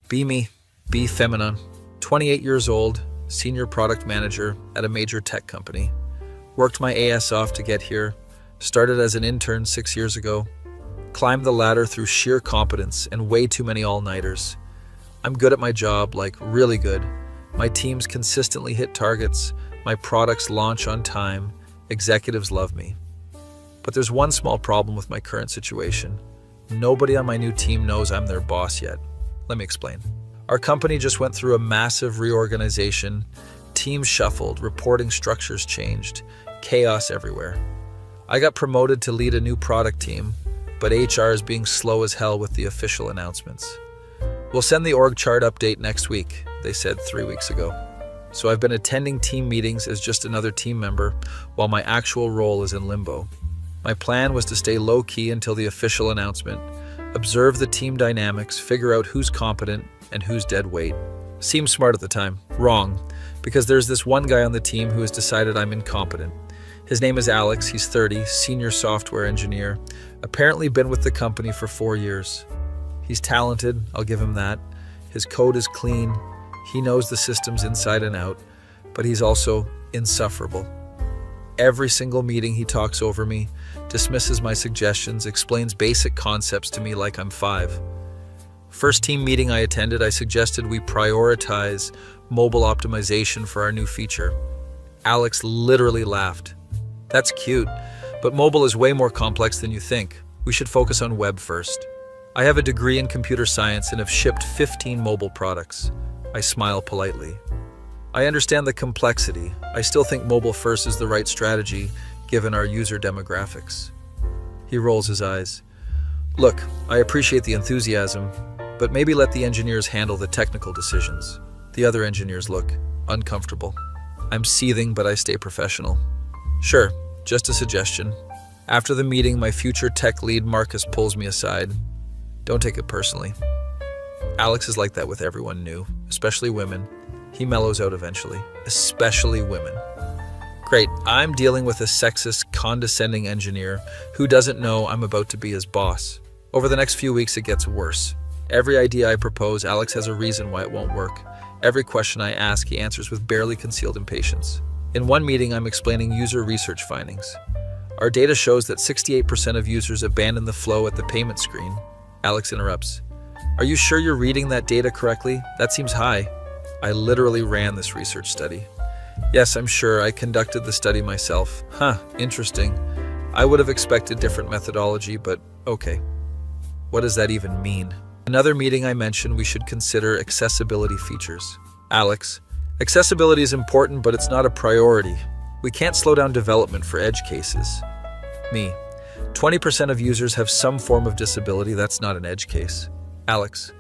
Be me, be feminine. 28 years old, senior product manager at a major tech company. Worked my ass off to get here. Started as an intern 6 years ago. Climbed the ladder through sheer competence and way too many all-nighters. I'm good at my job, like really good. My teams consistently hit targets. My products launch on time. Executives love me. But there's one small problem with my current situation. Nobody on my new team knows I'm their boss yet. Let me explain. Our company just went through a massive reorganization. Teams shuffled, reporting structures changed, chaos everywhere. I got promoted to lead a new product team, but HR is being slow as hell with the official announcements. We'll send the org chart update next week, they said 3 weeks ago. So I've been attending team meetings as just another team member, while my actual role is in limbo. My plan was to stay low-key until the official announcement, observe the team dynamics, figure out who's competent and who's dead weight. Seemed smart at the time. Wrong, because there's this one guy on the team who has decided I'm incompetent. His name is Alex, he's 30, senior software engineer, apparently been with the company for 4 years. He's talented, I'll give him that. His code is clean, he knows the systems inside and out, but he's also insufferable. Every single meeting he talks over me, dismisses my suggestions, explains basic concepts to me like I'm 5. First team meeting I attended, I suggested we prioritize mobile optimization for our new feature. Alex literally laughed. That's cute, but mobile is way more complex than you think. We should focus on web first. I have a degree in computer science and have shipped 15 mobile products. I smile politely. I understand the complexity. I still think mobile first is the right strategy given our user demographics. He rolls his eyes. Look, I appreciate the enthusiasm, but maybe let the engineers handle the technical decisions. The other engineers look uncomfortable. I'm seething, but I stay professional. Sure, just a suggestion. After the meeting, my future tech lead Marcus pulls me aside. Don't take it personally. Alex is like that with everyone new, especially women. He mellows out eventually, especially women. Great, I'm dealing with a sexist, condescending engineer who doesn't know I'm about to be his boss. Over the next few weeks, it gets worse. Every idea I propose, Alex has a reason why it won't work. Every question I ask, he answers with barely concealed impatience. In one meeting, I'm explaining user research findings. Our data shows that 68% of users abandon the flow at the payment screen. Alex interrupts. Are you sure you're reading that data correctly? That seems high. I literally ran this research study. Yes, I'm sure. I conducted the study myself. Interesting. I would have expected different methodology, but okay. What does that even mean? Another meeting I mentioned we should consider accessibility features. Alex, accessibility is important, but it's not a priority. We can't slow down development for edge cases. Me, 20% of users have some form of disability. That's not an edge case. Alex,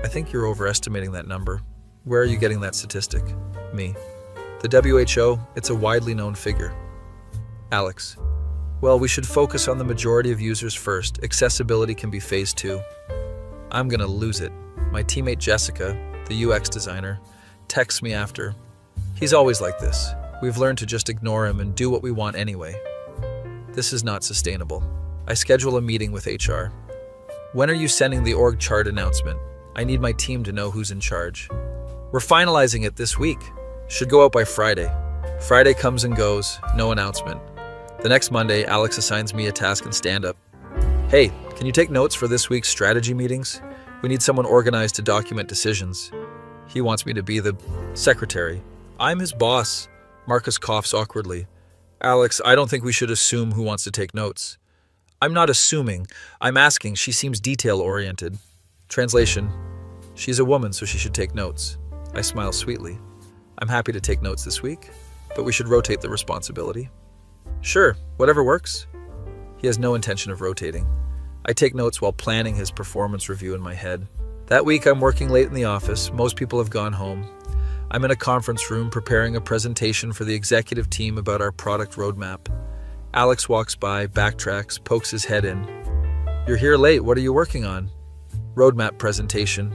I think you're overestimating that number. Where are you getting that statistic? Me, the WHO, it's a widely known figure. Alex, well, we should focus on the majority of users first. Accessibility can be phase 2. I'm gonna lose it. My teammate Jessica, the UX designer, texts me after. He's always like this. We've learned to just ignore him and do what we want anyway. This is not sustainable. I schedule a meeting with HR. When are you sending the org chart announcement? I need my team to know who's in charge. We're finalizing it this week. Should go out by Friday. Friday comes and goes, no announcement. The next Monday, Alex assigns me a task in stand-up. Hey, can you take notes for this week's strategy meetings? We need someone organized to document decisions. He wants me to be the secretary. I'm his boss. Marcus coughs awkwardly. Alex, I don't think we should assume who wants to take notes. I'm not assuming. I'm asking. She seems detail-oriented. Translation. She's a woman, so she should take notes. I smile sweetly. I'm happy to take notes this week, but we should rotate the responsibility. Sure, whatever works. He has no intention of rotating. I take notes while planning his performance review in my head. That week, I'm working late in the office. Most people have gone home. I'm in a conference room preparing a presentation for the executive team about our product roadmap. Alex walks by, backtracks, pokes his head in. You're here late. What are you working on? Roadmap presentation.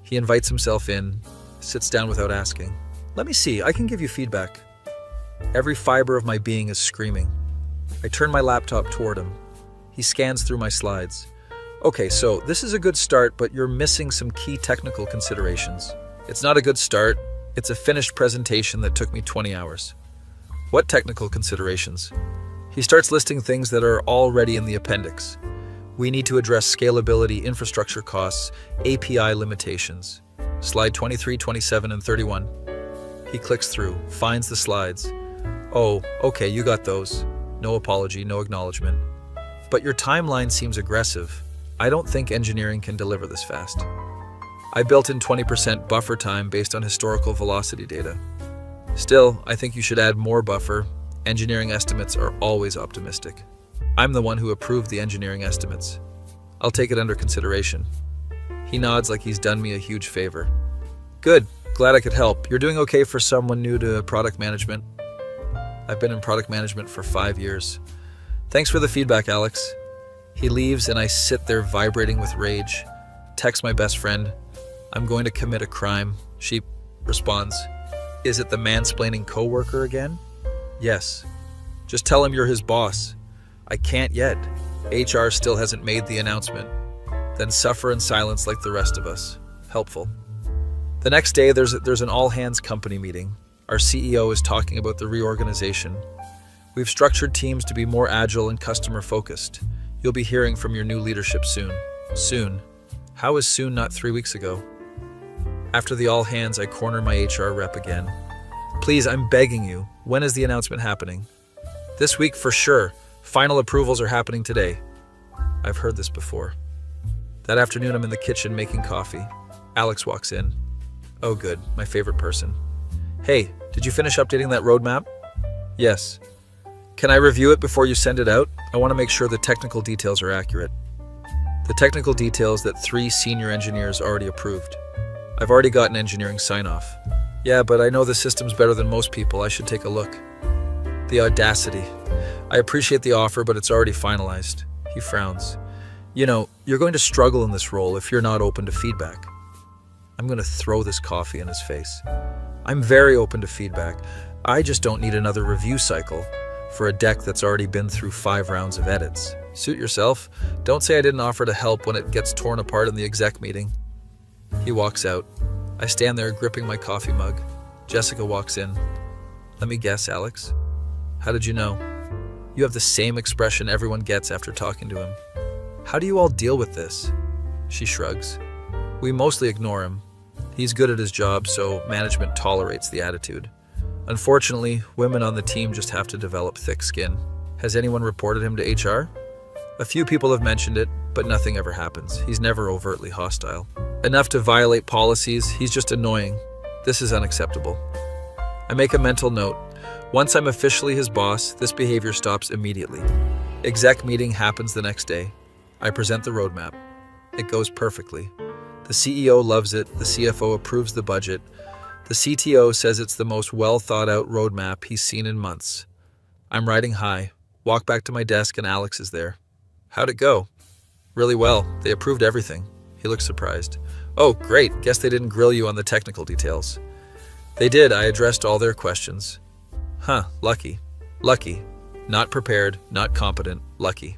He invites himself in, sits down without asking. Let me see. I can give you feedback. Every fiber of my being is screaming. I turn my laptop toward him. He scans through my slides. Okay, so this is a good start, but you're missing some key technical considerations. It's not a good start, it's a finished presentation that took me 20 hours. What technical considerations? He starts listing things that are already in the appendix. We need to address scalability, infrastructure costs, API limitations. Slide 23, 27, and 31. He clicks through, finds the slides. Oh, okay, you got those. No apology, no acknowledgement. But your timeline seems aggressive. I don't think engineering can deliver this fast. I built in 20% buffer time based on historical velocity data. Still, I think you should add more buffer. Engineering estimates are always optimistic. I'm the one who approved the engineering estimates. I'll take it under consideration. He nods like he's done me a huge favor. Good, glad I could help. You're doing okay for someone new to product management. I've been in product management for 5 years. Thanks for the feedback, Alex. He leaves and I sit there vibrating with rage. Text my best friend. I'm going to commit a crime. She responds. Is it the mansplaining coworker again? Yes. Just tell him you're his boss. I can't yet. HR still hasn't made the announcement. Then suffer in silence like the rest of us. Helpful. The next day, there's an all-hands company meeting. Our CEO is talking about the reorganization. We've structured teams to be more agile and customer-focused. You'll be hearing from your new leadership soon. Soon. How is soon not 3 weeks ago? After the all-hands, I corner my HR rep again. Please, I'm begging you. When is the announcement happening? This week for sure. Final approvals are happening today. I've heard this before. That afternoon, I'm in the kitchen making coffee. Alex walks in. Oh, good. My favorite person. Hey, did you finish updating that roadmap? Yes. Can I review it before you send it out? I want to make sure the technical details are accurate. The technical details that 3 senior engineers already approved. I've already got an engineering sign-off. Yeah, but I know the system's better than most people. I should take a look. The audacity. I appreciate the offer, but it's already finalized. He frowns. You know, you're going to struggle in this role if you're not open to feedback. I'm going to throw this coffee in his face. I'm very open to feedback. I just don't need another review cycle for a deck that's already been through 5 rounds of edits. Suit yourself. Don't say I didn't offer to help when it gets torn apart in the exec meeting. He walks out. I stand there gripping my coffee mug. Jessica walks in. Let me guess, Alex. How did you know? You have the same expression everyone gets after talking to him. How do you all deal with this? She shrugs. We mostly ignore him. He's good at his job, so management tolerates the attitude. Unfortunately, women on the team just have to develop thick skin. Has anyone reported him to HR? A few people have mentioned it, but nothing ever happens. He's never overtly hostile. Enough to violate policies, he's just annoying. This is unacceptable. I make a mental note. Once I'm officially his boss, this behavior stops immediately. Exec meeting happens the next day. I present the roadmap. It goes perfectly. The CEO loves it, the CFO approves the budget. The CTO says it's the most well-thought-out roadmap he's seen in months. I'm riding high, walk back to my desk and Alex is there. How'd it go? Really well. They approved everything. He looks surprised. Oh, great. Guess they didn't grill you on the technical details. They did. I addressed all their questions. Huh, lucky. Lucky. Not prepared, not competent, lucky.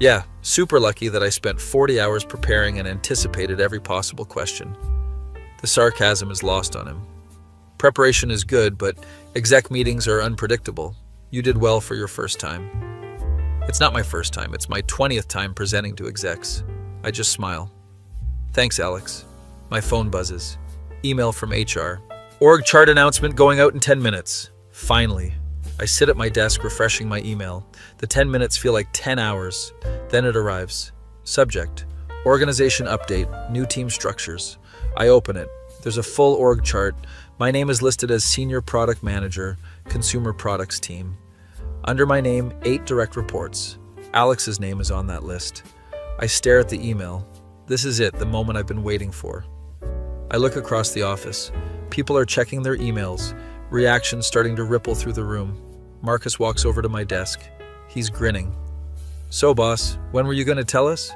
Yeah, super lucky that I spent 40 hours preparing and anticipated every possible question. The sarcasm is lost on him. Preparation is good, but exec meetings are unpredictable. You did well for your first time. It's not my first time, it's my 20th time presenting to execs. I just smile. Thanks, Alex. My phone buzzes. Email from HR. Org chart announcement going out in 10 minutes. Finally. I sit at my desk refreshing my email. The 10 minutes feel like 10 hours. Then it arrives. Subject. Organization update. New team structures. I open it. There's a full org chart. My name is listed as Senior Product Manager, Consumer Products Team. Under my name, 8 direct reports. Alex's name is on that list. I stare at the email. This is it, the moment I've been waiting for. I look across the office. People are checking their emails. Reactions starting to ripple through the room. Marcus walks over to my desk. He's grinning. So, boss, when were you going to tell us?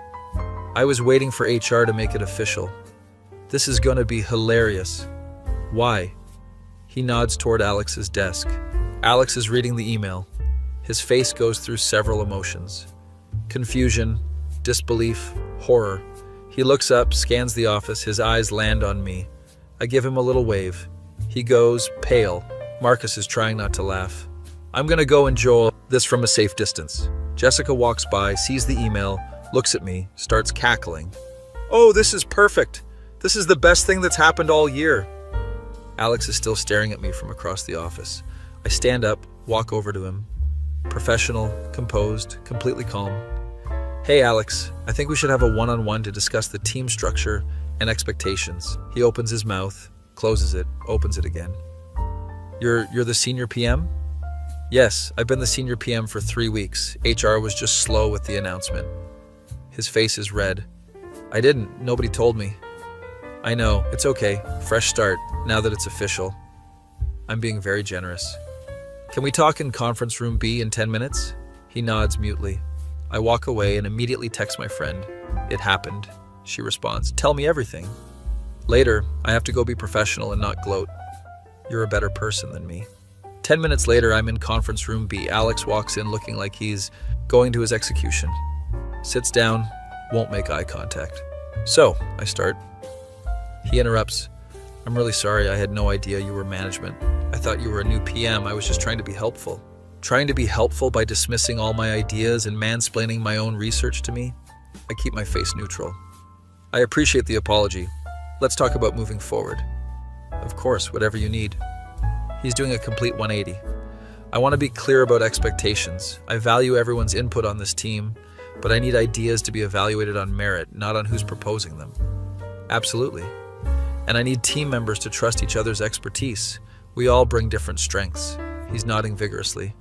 I was waiting for HR to make it official. This is going to be hilarious. Why? He nods toward Alex's desk. Alex is reading the email. His face goes through several emotions. Confusion, disbelief, horror. He looks up, scans the office, his eyes land on me. I give him a little wave. He goes pale. Marcus is trying not to laugh. I'm gonna go enjoy this from a safe distance. Jessica walks by, sees the email, looks at me, starts cackling. Oh, this is perfect. This is the best thing that's happened all year. Alex is still staring at me from across the office. I stand up, walk over to him. Professional, composed, completely calm. Hey, Alex, I think we should have a one-on-one to discuss the team structure and expectations. He opens his mouth, closes it, opens it again. You're the senior PM? Yes, I've been the senior PM for 3 weeks. HR was just slow with the announcement. His face is red. I didn't. Nobody told me. I know. It's okay. Fresh start, now that it's official. I'm being very generous. Can we talk in conference room B in 10 minutes? He nods mutely. I walk away and immediately text my friend. It happened. She responds, tell me everything. Later, I have to go be professional and not gloat. You're a better person than me. 10 minutes later, I'm in conference room B. Alex walks in looking like he's going to his execution. Sits down, won't make eye contact. So, I start. He interrupts. I'm really sorry, I had no idea you were management. I thought you were a new PM. I was just trying to be helpful. Trying to be helpful by dismissing all my ideas and mansplaining my own research to me? I keep my face neutral. I appreciate the apology. Let's talk about moving forward. Of course, whatever you need. He's doing a complete 180. I want to be clear about expectations. I value everyone's input on this team, but I need ideas to be evaluated on merit, not on who's proposing them. Absolutely. And I need team members to trust each other's expertise. We all bring different strengths. He's nodding vigorously.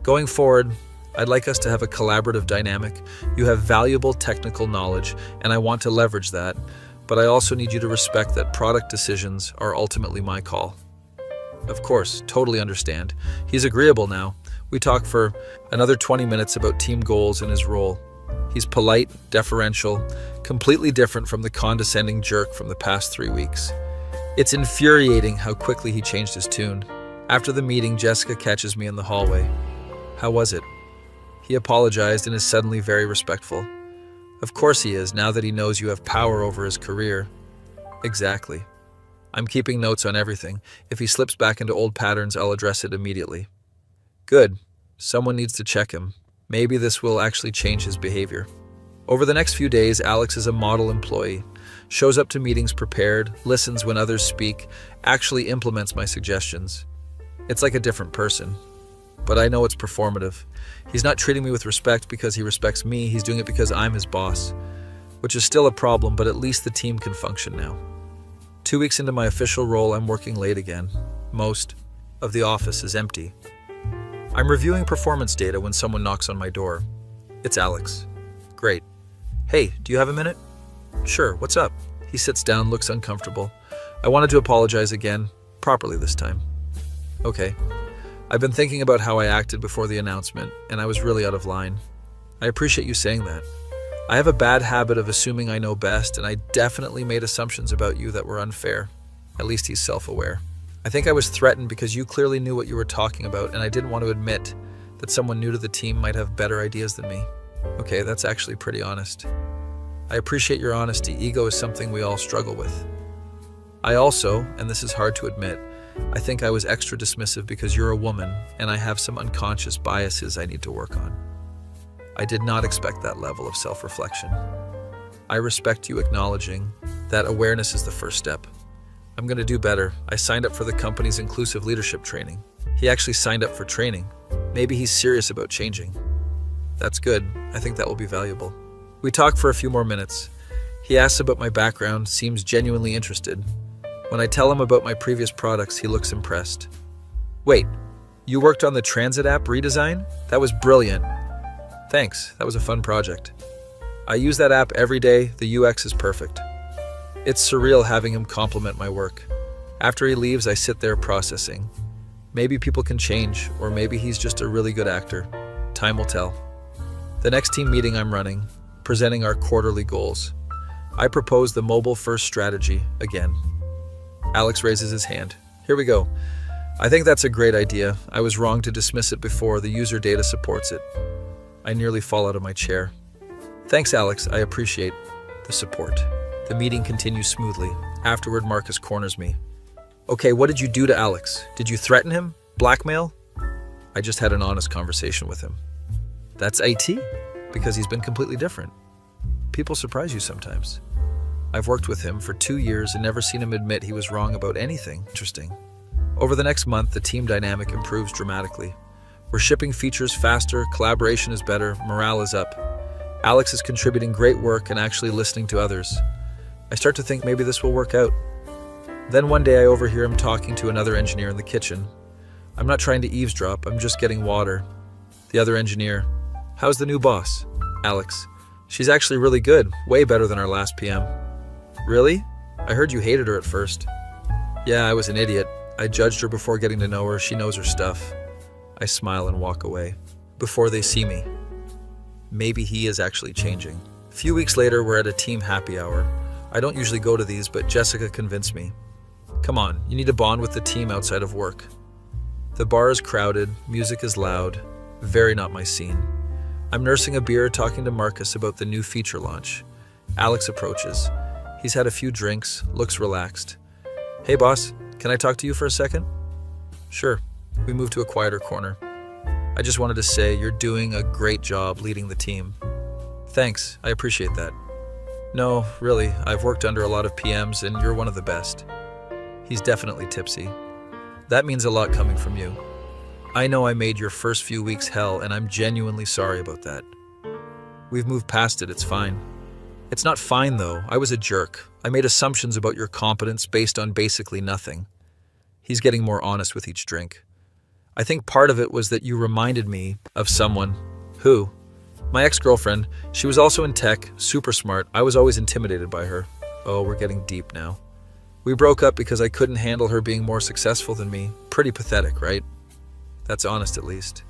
Going forward, I'd like us to have a collaborative dynamic. You have valuable technical knowledge, and I want to leverage that, but I also need you to respect that product decisions are ultimately my call. Of course, totally understand. He's agreeable now. We talk for another 20 minutes about team goals and his role. He's polite, deferential, completely different from the condescending jerk from the past 3 weeks. It's infuriating how quickly he changed his tune. After the meeting, Jessica catches me in the hallway. How was it? He apologized and is suddenly very respectful. Of course he is, now that he knows you have power over his career. Exactly. I'm keeping notes on everything. If he slips back into old patterns, I'll address it immediately. Good. Someone needs to check him. Maybe this will actually change his behavior. Over the next few days, Alex is a model employee. Shows up to meetings prepared, listens when others speak, actually implements my suggestions. It's like a different person. But I know it's performative. He's not treating me with respect because he respects me, he's doing it because I'm his boss. Which is still a problem, but at least the team can function now. 2 weeks into my official role, I'm working late again. Most of the office is empty. I'm reviewing performance data when someone knocks on my door. It's Alex. Great. Hey, do you have a minute? Sure, what's up? He sits down, looks uncomfortable. I wanted to apologize again, properly this time. Okay. I've been thinking about how I acted before the announcement, and I was really out of line. I appreciate you saying that. I have a bad habit of assuming I know best, and I definitely made assumptions about you that were unfair. At least he's self-aware. I think I was threatened because you clearly knew what you were talking about, and I didn't want to admit that someone new to the team might have better ideas than me. Okay, that's actually pretty honest. I appreciate your honesty. Ego is something we all struggle with. I also, and this is hard to admit, I think I was extra dismissive because you're a woman, and I have some unconscious biases I need to work on. I did not expect that level of self-reflection. I respect you acknowledging that awareness is the first step. I'm going to do better. I signed up for the company's inclusive leadership training. He actually signed up for training. Maybe he's serious about changing. That's good. I think that will be valuable. We talk for a few more minutes. He asks about my background, seems genuinely interested. When I tell him about my previous products, he looks impressed. Wait, you worked on the transit app redesign? That was brilliant. Thanks, that was a fun project. I use that app every day. The UX is perfect. It's surreal having him compliment my work. After he leaves, I sit there processing. Maybe people can change, or maybe he's just a really good actor. Time will tell. The next team meeting I'm running, presenting our quarterly goals. I propose the mobile-first strategy again. Alex raises his hand. Here we go. I think that's a great idea. I was wrong to dismiss it before. The user data supports it. I nearly fall out of my chair. Thanks, Alex. I appreciate the support. The meeting continues smoothly. Afterward, Marcus corners me. Okay, what did you do to Alex? Did you threaten him? Blackmail? I just had an honest conversation with him. That's IT? Because he's been completely different. People surprise you sometimes. I've worked with him for 2 years and never seen him admit he was wrong about anything. Interesting. Over the next month, the team dynamic improves dramatically. We're shipping features faster, collaboration is better, morale is up. Alex is contributing great work and actually listening to others. I start to think maybe this will work out. Then one day I overhear him talking to another engineer in the kitchen. I'm not trying to eavesdrop, I'm just getting water. The other engineer, how's the new boss? Alex, she's actually really good, way better than our last PM. Really? I heard you hated her at first. Yeah, I was an idiot. I judged her before getting to know her, she knows her stuff. I smile and walk away. Before they see me. Maybe he is actually changing. A few weeks later, we're at a team happy hour. I don't usually go to these, but Jessica convinced me. Come on, you need to bond with the team outside of work. The bar is crowded, music is loud, very not my scene. I'm nursing a beer talking to Marcus about the new feature launch. Alex approaches. He's had a few drinks, looks relaxed. Hey boss, can I talk to you for a second? Sure. We move to a quieter corner. I just wanted to say you're doing a great job leading the team. Thanks, I appreciate that. No, really, I've worked under a lot of PMs and you're one of the best. He's definitely tipsy. That means a lot coming from you. I know I made your first few weeks hell and I'm genuinely sorry about that. We've moved past it, it's fine. It's not fine though, I was a jerk. I made assumptions about your competence based on basically nothing. He's getting more honest with each drink. I think part of it was that you reminded me of someone. Who? My ex-girlfriend. She was also in tech, super smart. I was always intimidated by her. Oh, we're getting deep now. We broke up because I couldn't handle her being more successful than me. Pretty pathetic, right? That's honest at least.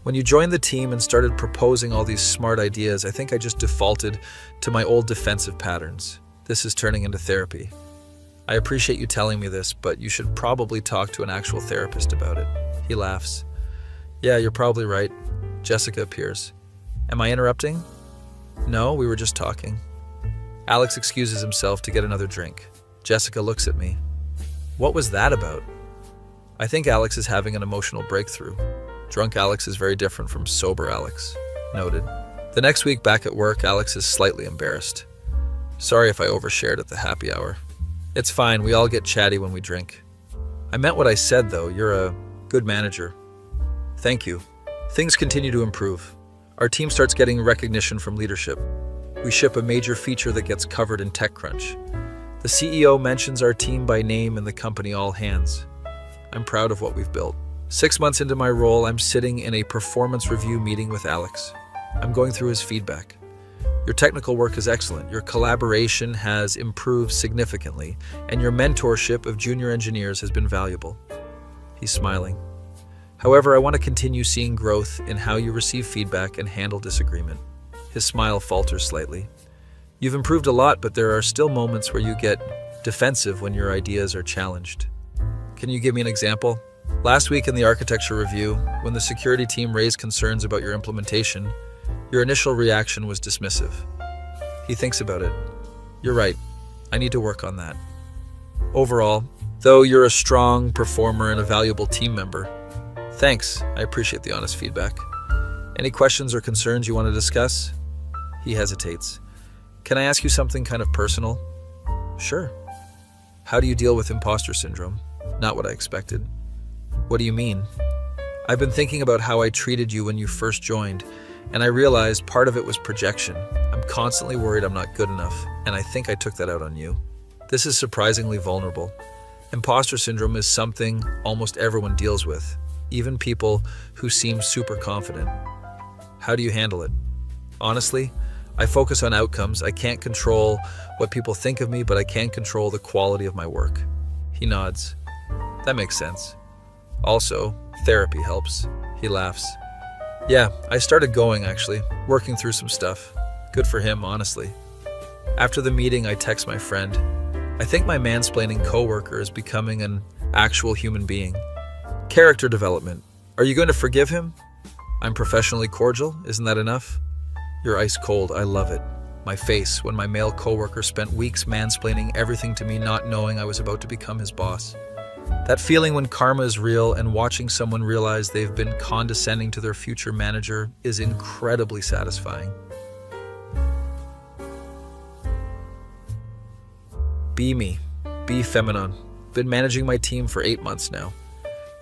When you joined the team and started proposing all these smart ideas, I think I just defaulted to my old defensive patterns. This is turning into therapy. I appreciate you telling me this, but you should probably talk to an actual therapist about it. He laughs. Yeah, you're probably right. Jessica appears. Am I interrupting? No, we were just talking. Alex excuses himself to get another drink. Jessica looks at me. What was that about? I think Alex is having an emotional breakthrough. Drunk Alex is very different from sober Alex. Noted. The next week back at work, Alex is slightly embarrassed. Sorry if I overshared at the happy hour. It's fine, we all get chatty when we drink. I meant what I said though, you're a good manager. Thank you. Things continue to improve. Our team starts getting recognition from leadership. We ship a major feature that gets covered in TechCrunch. The CEO mentions our team by name in the company all hands. I'm proud of what we've built. 6 months into my role, I'm sitting in a performance review meeting with Alex. I'm going through his feedback. Your technical work is excellent. Your collaboration has improved significantly, and your mentorship of junior engineers has been valuable. He's smiling. However, I want to continue seeing growth in how you receive feedback and handle disagreement. His smile falters slightly. You've improved a lot, but there are still moments where you get defensive when your ideas are challenged. Can you give me an example? Last week in the architecture review, when the security team raised concerns about your implementation, your initial reaction was dismissive. He thinks about it. You're right. I need to work on that. Overall, though you're a strong performer and a valuable team member, thanks. I appreciate the honest feedback. Any questions or concerns you want to discuss? He hesitates. Can I ask you something kind of personal? Sure. How do you deal with imposter syndrome? Not what I expected. What do you mean? I've been thinking about how I treated you when you first joined, and I realized part of it was projection. I'm constantly worried I'm not good enough, and I think I took that out on you. This is surprisingly vulnerable. Imposter syndrome is something almost everyone deals with, even people who seem super confident. How do you handle it? Honestly, I focus on outcomes. I can't control what people think of me, but I can control the quality of my work. He nods. That makes sense. Also, therapy helps. He laughs. Yeah, I started going actually, working through some stuff. Good for him, honestly. After the meeting, I text my friend. I think my mansplaining coworker is becoming an actual human being. Character development. Are you going to forgive him? I'm professionally cordial, isn't that enough? You're ice cold. I love it. My face when my male coworker spent weeks mansplaining everything to me, not knowing I was about to become his boss. That feeling when karma is real and watching someone realize they've been condescending to their future manager is incredibly satisfying. Be me. Be feminine. Been managing my team for 8 months now.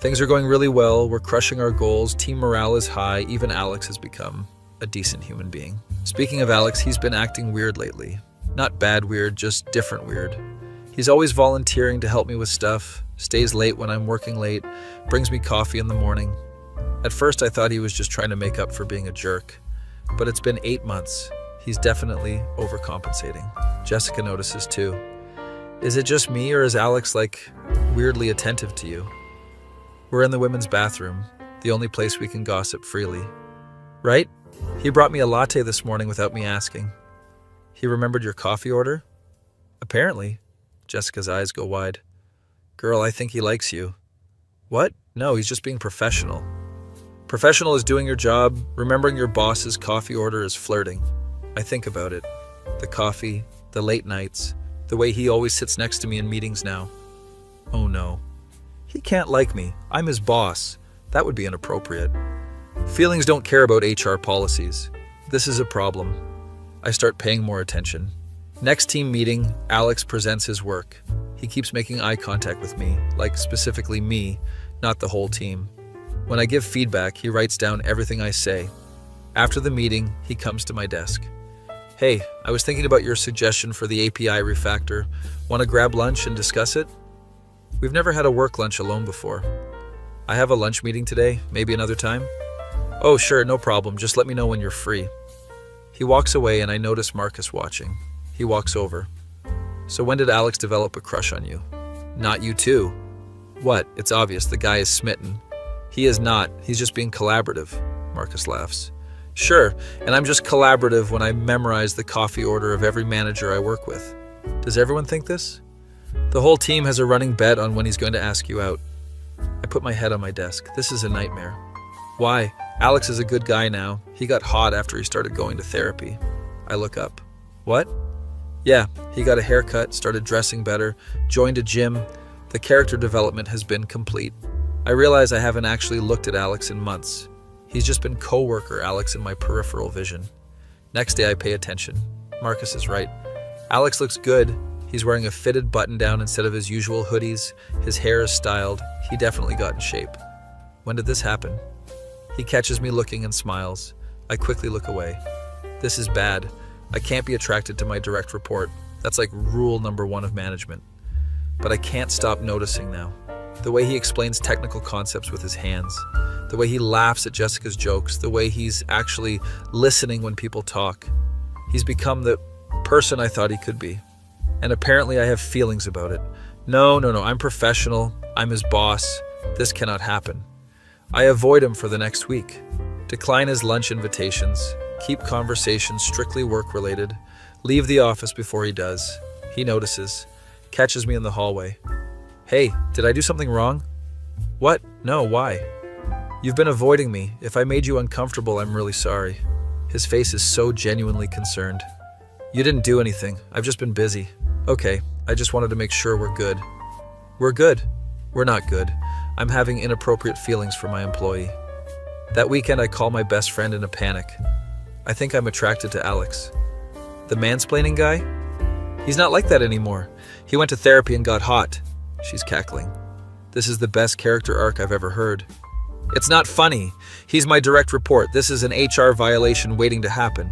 Things are going really well. We're crushing our goals. Team morale is high. Even Alex has become a decent human being. Speaking of Alex, he's been acting weird lately. Not bad weird, just different weird. He's always volunteering to help me with stuff, stays late when I'm working late, brings me coffee in the morning. At first I thought he was just trying to make up for being a jerk, but it's been 8 months. He's definitely overcompensating. Jessica notices too. Is it just me, or is Alex weirdly attentive to you? We're in the women's bathroom, the only place we can gossip freely. Right? He brought me a latte this morning without me asking. He remembered your coffee order? Apparently. Jessica's eyes go wide. Girl, I think he likes you. What? No, he's just being professional. Professional is doing your job. Remembering your boss's coffee order is flirting. I think about it. The coffee, the late nights, the way he always sits next to me in meetings now. Oh no. He can't like me. I'm his boss. That would be inappropriate. Feelings don't care about HR policies. This is a problem. I start paying more attention. Next team meeting, Alex presents his work. He keeps making eye contact with me, specifically me, not the whole team. When I give feedback, he writes down everything I say. After the meeting, he comes to my desk. Hey, I was thinking about your suggestion for the API refactor. Want to grab lunch and discuss it? We've never had a work lunch alone before. I have a lunch meeting today, maybe another time? Oh, sure, no problem. Just let me know when you're free. He walks away and I notice Marcus watching. He walks over. So when did Alex develop a crush on you? Not you too. What? It's obvious the guy is smitten. He is not. He's just being collaborative. Marcus laughs. Sure, and I'm just collaborative when I memorize the coffee order of every manager I work with. Does everyone think this? The whole team has a running bet on when he's going to ask you out. I put my head on my desk. This is a nightmare. Why? Alex is a good guy now. He got hot after he started going to therapy. I look up. What? Yeah, he got a haircut, started dressing better, joined a gym. The character development has been complete. I realize I haven't actually looked at Alex in months. He's just been Coworker Alex in my peripheral vision. Next day I pay attention. Marcus is right. Alex looks good. He's wearing a fitted button-down instead of his usual hoodies. His hair is styled. He definitely got in shape. When did this happen? He catches me looking and smiles. I quickly look away. This is bad. I can't be attracted to my direct report. That's like rule number 1 of management. But I can't stop noticing now. The way he explains technical concepts with his hands. The way he laughs at Jessica's jokes. The way he's actually listening when people talk. He's become the person I thought he could be. And apparently I have feelings about it. No, I'm professional. I'm his boss. This cannot happen. I avoid him for the next week. Decline his lunch invitations. Keep conversations strictly work-related. Leave the office before he does. He notices. Catches me in the hallway. Hey, did I do something wrong? What? No, why? You've been avoiding me. If I made you uncomfortable, I'm really sorry. His face is so genuinely concerned. You didn't do anything. I've just been busy. Okay, I just wanted to make sure we're good. We're good. We're not good. I'm having inappropriate feelings for my employee. That weekend, I call my best friend in a panic. I think I'm attracted to Alex. The mansplaining guy? He's not like that anymore. He went to therapy and got hot. She's cackling. This is the best character arc I've ever heard. It's not funny. He's my direct report. This is an HR violation waiting to happen.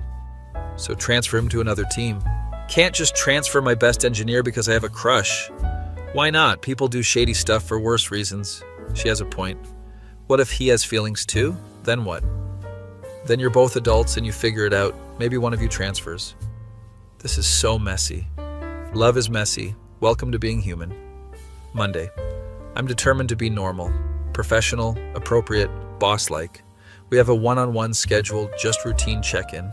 So transfer him to another team. Can't just transfer my best engineer because I have a crush. Why not? People do shady stuff for worse reasons. She has a point. What if he has feelings too? Then what? Then you're both adults and you figure it out. Maybe one of you transfers. This is so messy. Love is messy. Welcome to being human. Monday. I'm determined to be normal, professional, appropriate, boss-like. We have a one-on-one scheduled, just routine check-in.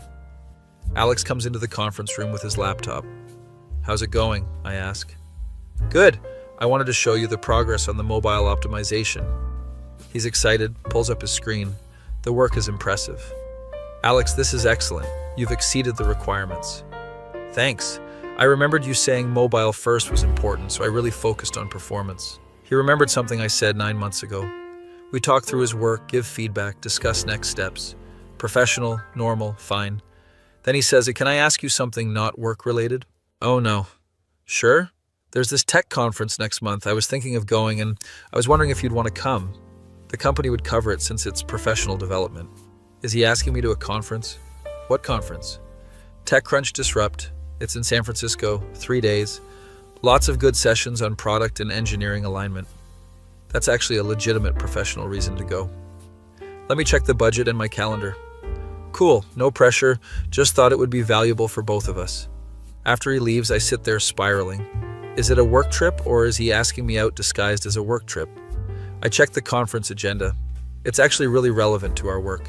Alex comes into the conference room with his laptop. How's it going? I ask. Good. I wanted to show you the progress on the mobile optimization. He's excited, pulls up his screen. The work is impressive. Alex, this is excellent. You've exceeded the requirements. Thanks. I remembered you saying mobile first was important, so I really focused on performance. He remembered something I said 9 months ago. We talk through his work, give feedback, discuss next steps. Professional, normal, fine. Then he says, "Can I ask you something not work-related?" Oh no. Sure? There's this tech conference next month. I was thinking of going, and I was wondering if you'd want to come. The company would cover it since it's professional development. Is he asking me to a conference? What conference? TechCrunch Disrupt. It's in San Francisco, 3 days. Lots of good sessions on product and engineering alignment. That's actually a legitimate professional reason to go. Let me check the budget and my calendar. Cool, no pressure, just thought it would be valuable for both of us. After he leaves, I sit there spiraling. Is it a work trip, or is he asking me out disguised as a work trip? I check the conference agenda. It's actually really relevant to our work.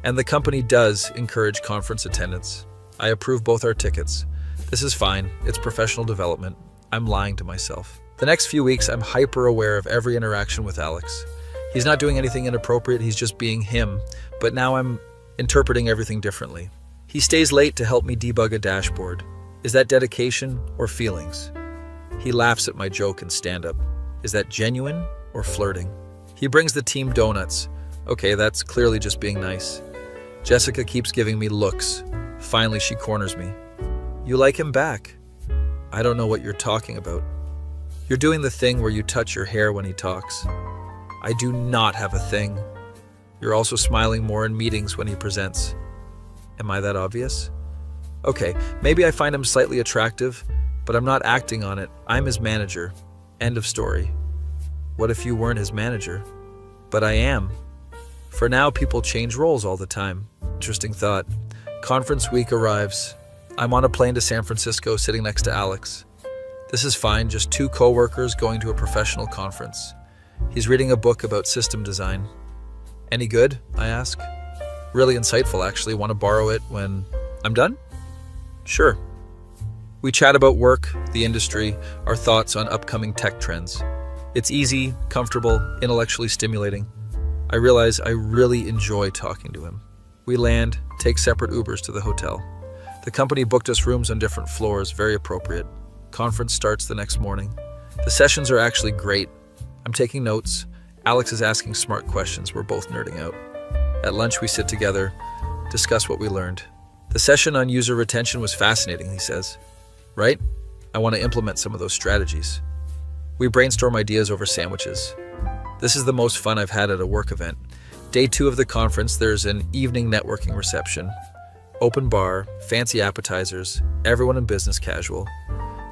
And the company does encourage conference attendance. I approve both our tickets. This is fine, it's professional development. I'm lying to myself. The next few weeks, I'm hyper aware of every interaction with Alex. He's not doing anything inappropriate, he's just being him, but now I'm interpreting everything differently. He stays late to help me debug a dashboard. Is that dedication or feelings? He laughs at my joke in stand-up. Is that genuine or flirting? He brings the team donuts. Okay, that's clearly just being nice. Jessica keeps giving me looks. Finally, she corners me. You like him back? I don't know what you're talking about. You're doing the thing where you touch your hair when he talks. I do not have a thing. You're also smiling more in meetings when he presents. Am I that obvious? Okay, maybe I find him slightly attractive, but I'm not acting on it. I'm his manager. End of story. What if you weren't his manager? But I am. For now, people change roles all the time. Interesting thought. Conference week arrives. I'm on a plane to San Francisco sitting next to Alex. This is fine, just 2 coworkers going to a professional conference. He's reading a book about system design. Any good? I ask. Really insightful, actually. Want to borrow it when I'm done? Sure. We chat about work, the industry, our thoughts on upcoming tech trends. It's easy, comfortable, intellectually stimulating. I realize I really enjoy talking to him. We land, take separate Ubers to the hotel. The company booked us rooms on different floors, very appropriate. Conference starts the next morning. The sessions are actually great. I'm taking notes. Alex is asking smart questions. We're both nerding out. At lunch, we sit together, discuss what we learned. The session on user retention was fascinating, he says. Right? I want to implement some of those strategies. We brainstorm ideas over sandwiches. This is the most fun I've had at a work event. Day 2 of the conference, there's an evening networking reception. Open bar, fancy appetizers, everyone in business casual.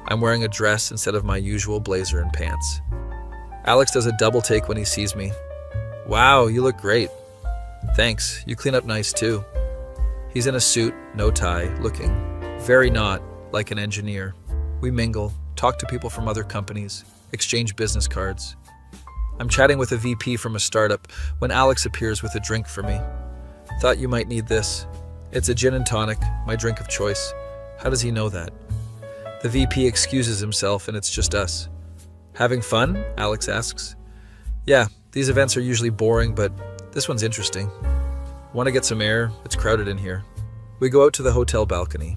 I'm wearing a dress instead of my usual blazer and pants. Alex does a double take when he sees me. Wow, you look great. Thanks, you clean up nice too. He's in a suit, no tie, looking very not like an engineer. We mingle, talk to people from other companies, exchange business cards. I'm chatting with a VP from a startup when Alex appears with a drink for me. Thought you might need this. It's a gin and tonic, my drink of choice. How does he know that? The VP excuses himself and it's just us. Having fun? Alex asks. Yeah, these events are usually boring, but this one's interesting. Want to get some air? It's crowded in here. We go out to the hotel balcony.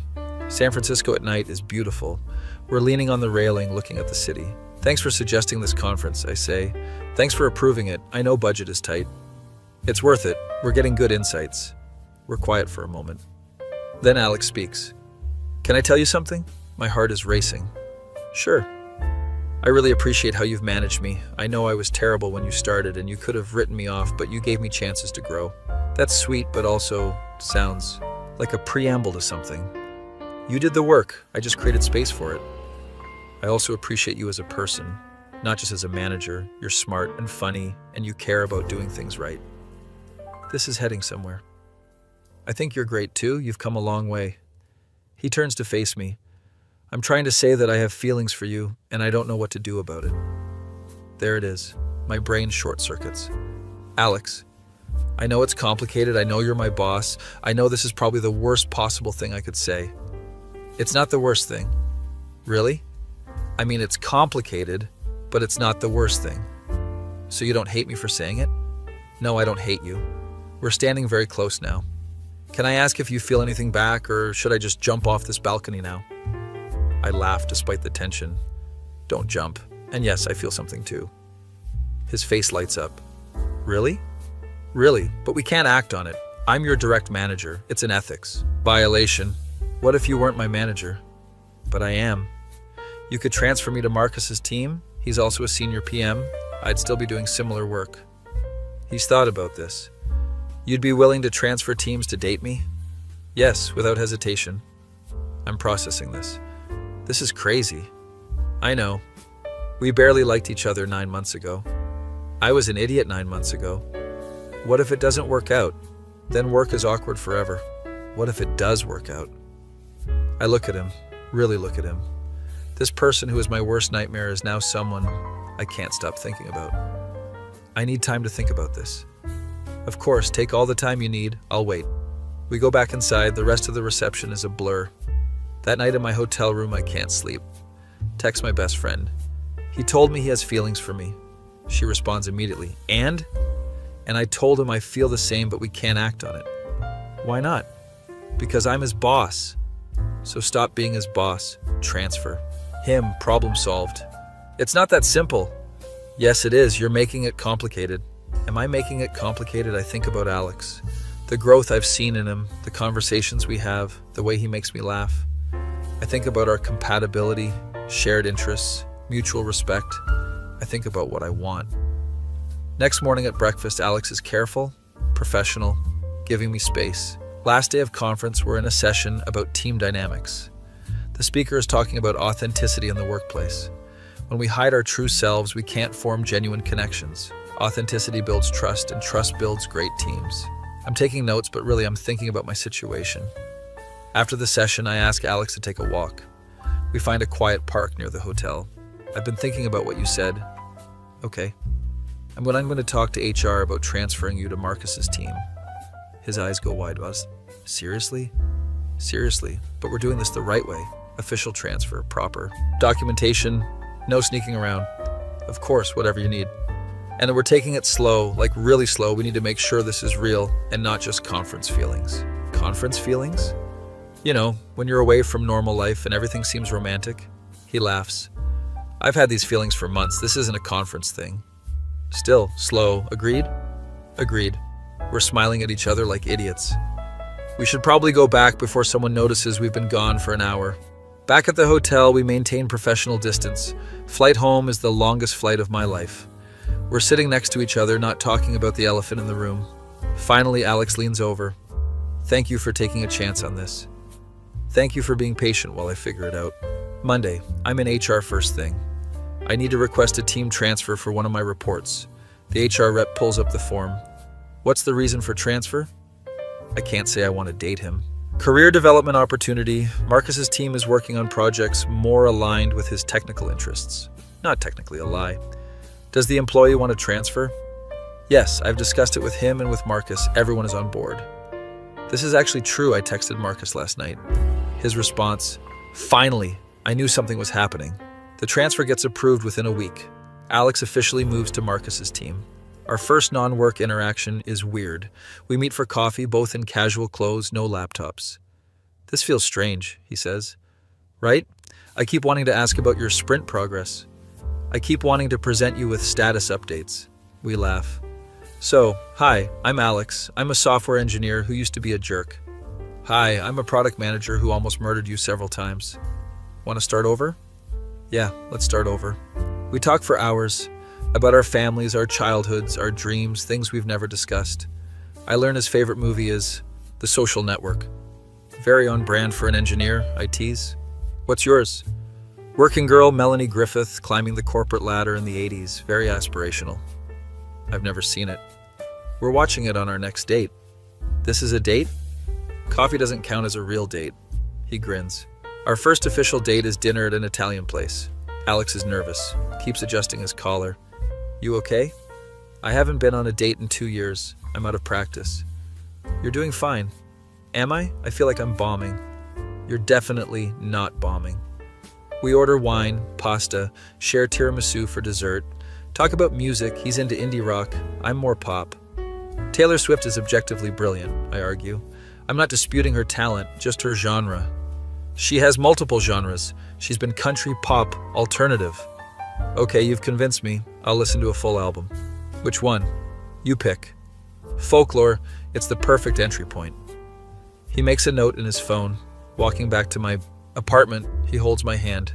San Francisco at night is beautiful. We're leaning on the railing looking at the city. Thanks for suggesting this conference, I say. Thanks for approving it. I know budget is tight. It's worth it. We're getting good insights. We're quiet for a moment. Then Alex speaks. Can I tell you something? My heart is racing. Sure. I really appreciate how you've managed me. I know I was terrible when you started and you could have written me off, but you gave me chances to grow. That's sweet, but also sounds like a preamble to something. You did the work. I just created space for it. I also appreciate you as a person, not just as a manager. You're smart and funny, and you care about doing things right. This is heading somewhere. I think you're great too. You've come a long way. He turns to face me. I'm trying to say that I have feelings for you, and I don't know what to do about it. There it is. My brain short circuits. Alex, I know it's complicated. I know you're my boss. I know this is probably the worst possible thing I could say. It's not the worst thing. Really? I mean, it's complicated, but it's not the worst thing. So you don't hate me for saying it? No, I don't hate you. We're standing very close now. Can I ask if you feel anything back, or should I just jump off this balcony now? I laugh despite the tension. Don't jump. And yes, I feel something too. His face lights up. Really? Really, but we can't act on it. I'm your direct manager. It's an ethics violation. What if you weren't my manager? But I am. You could transfer me to Marcus's team. He's also a senior PM. I'd still be doing similar work. He's thought about this. You'd be willing to transfer teams to date me? Yes, without hesitation. I'm processing this. This is crazy. I know. We barely liked each other 9 months ago. I was an idiot 9 months ago. What if it doesn't work out? Then work is awkward forever. What if it does work out? I look at him, really look at him. This person who is my worst nightmare is now someone I can't stop thinking about. I need time to think about this. Of course, take all the time you need. I'll wait. We go back inside. The rest of the reception is a blur. That night in my hotel room, I can't sleep. Text my best friend. He told me he has feelings for me. She responds immediately. And I told him I feel the same, but we can't act on it. Why not? Because I'm his boss. So stop being his boss. Transfer. Him. Problem solved. It's not that simple. Yes, it is. You're making it complicated. Am I making it complicated? I think about Alex. The growth I've seen in him, the conversations we have, the way he makes me laugh. I think about our compatibility, shared interests, mutual respect. I think about what I want. Next morning at breakfast, Alex is careful, professional, giving me space. Last day of conference, we're in a session about team dynamics. The speaker is talking about authenticity in the workplace. When we hide our true selves, we can't form genuine connections. Authenticity builds trust, and trust builds great teams. I'm taking notes, but really I'm thinking about my situation. After the session, I ask Alex to take a walk. We find a quiet park near the hotel. I've been thinking about what you said. Okay. I'm going to talk to HR about transferring you to Marcus's team. His eyes go wide. Seriously? Seriously, but we're doing this the right way. Official transfer, proper. Documentation, no sneaking around. Of course, whatever you need. And then we're taking it slow, like really slow. We need to make sure this is real and not just conference feelings. Conference feelings? You know, when you're away from normal life and everything seems romantic. He laughs. I've had these feelings for months. This isn't a conference thing. Still, slow. Agreed? Agreed. We're smiling at each other like idiots. We should probably go back before someone notices we've been gone for an hour. Back at the hotel, we maintain professional distance. Flight home is the longest flight of my life. We're sitting next to each other, not talking about the elephant in the room. Finally, Alex leans over. Thank you for taking a chance on this. Thank you for being patient while I figure it out. Monday, I'm in HR first thing. I need to request a team transfer for one of my reports. The HR rep pulls up the form. What's the reason for transfer? I can't say I want to date him. Career development opportunity. Marcus's team is working on projects more aligned with his technical interests. Not technically a lie. Does the employee want to transfer? Yes, I've discussed it with him and with Marcus. Everyone is on board. This is actually true. I texted Marcus last night. His response, finally, I knew something was happening. The transfer gets approved within a week. Alex officially moves to Marcus's team. Our first non-work interaction is weird. We meet for coffee, both in casual clothes, no laptops. This feels strange, he says. Right? I keep wanting to ask about your sprint progress. I keep wanting to present you with status updates. We laugh. So, hi, I'm Alex. I'm a software engineer who used to be a jerk. Hi, I'm a product manager who almost murdered you several times. Want to start over? Yeah, let's start over. We talk for hours about our families, our childhoods, our dreams, things we've never discussed. I learn his favorite movie is The Social Network. Very on brand for an engineer, I tease. What's yours? Working girl Melanie Griffith climbing the corporate ladder in the 80s. Very aspirational. I've never seen it. We're watching it on our next date. This is a date? Coffee doesn't count as a real date. He grins. Our first official date is dinner at an Italian place. Alex is nervous, keeps adjusting his collar. You okay? I haven't been on a date in 2 years. I'm out of practice. You're doing fine. Am I? I feel like I'm bombing. You're definitely not bombing. We order wine, pasta, share tiramisu for dessert. Talk about music. He's into indie rock. I'm more pop. Taylor Swift is objectively brilliant, I argue. I'm not disputing her talent, just her genre. She has multiple genres. She's been country, pop, alternative. Okay, you've convinced me. I'll listen to a full album. Which one? You pick. Folklore, it's the perfect entry point. He makes a note in his phone. Walking back to my apartment, he holds my hand.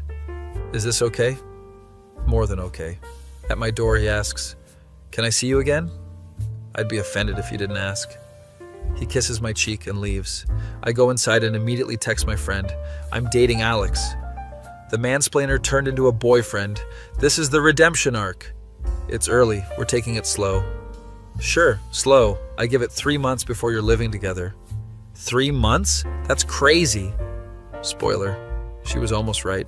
Is this okay? More than okay. At my door, he asks, "Can I see you again?" I'd be offended if you didn't ask. He kisses my cheek and leaves. I go inside and immediately text my friend. I'm dating Alex. The mansplainer turned into a boyfriend. This is the redemption arc. It's early. We're taking it slow. Sure, slow. I give it 3 months before you're living together. 3 months? That's crazy. Spoiler, she was almost right.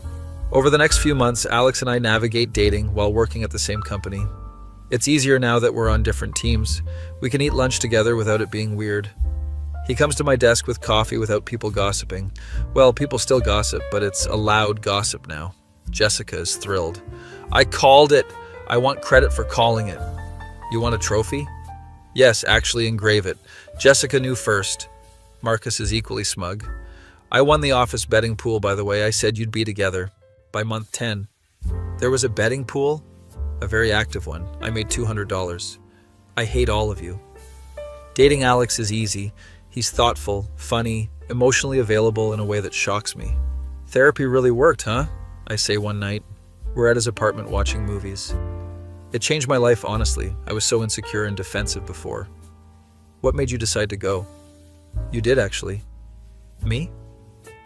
Over the next few months, Alex and I navigate dating while working at the same company. It's easier now that we're on different teams. We can eat lunch together without it being weird. He comes to my desk with coffee without people gossiping. Well, people still gossip, but it's a loud gossip now. Jessica is thrilled. I called it. I want credit for calling it. You want a trophy? Yes, actually engrave it. Jessica knew first. Marcus is equally smug. I won the office betting pool, by the way. I said you'd be together. By month 10. There was a betting pool? A very active one. I made $200. I hate all of you. Dating Alex is easy. He's thoughtful, funny, emotionally available in a way that shocks me. Therapy really worked, huh? I say one night. We're at his apartment watching movies. It changed my life, honestly. I was so insecure and defensive before. What made you decide to go? You did, actually. Me?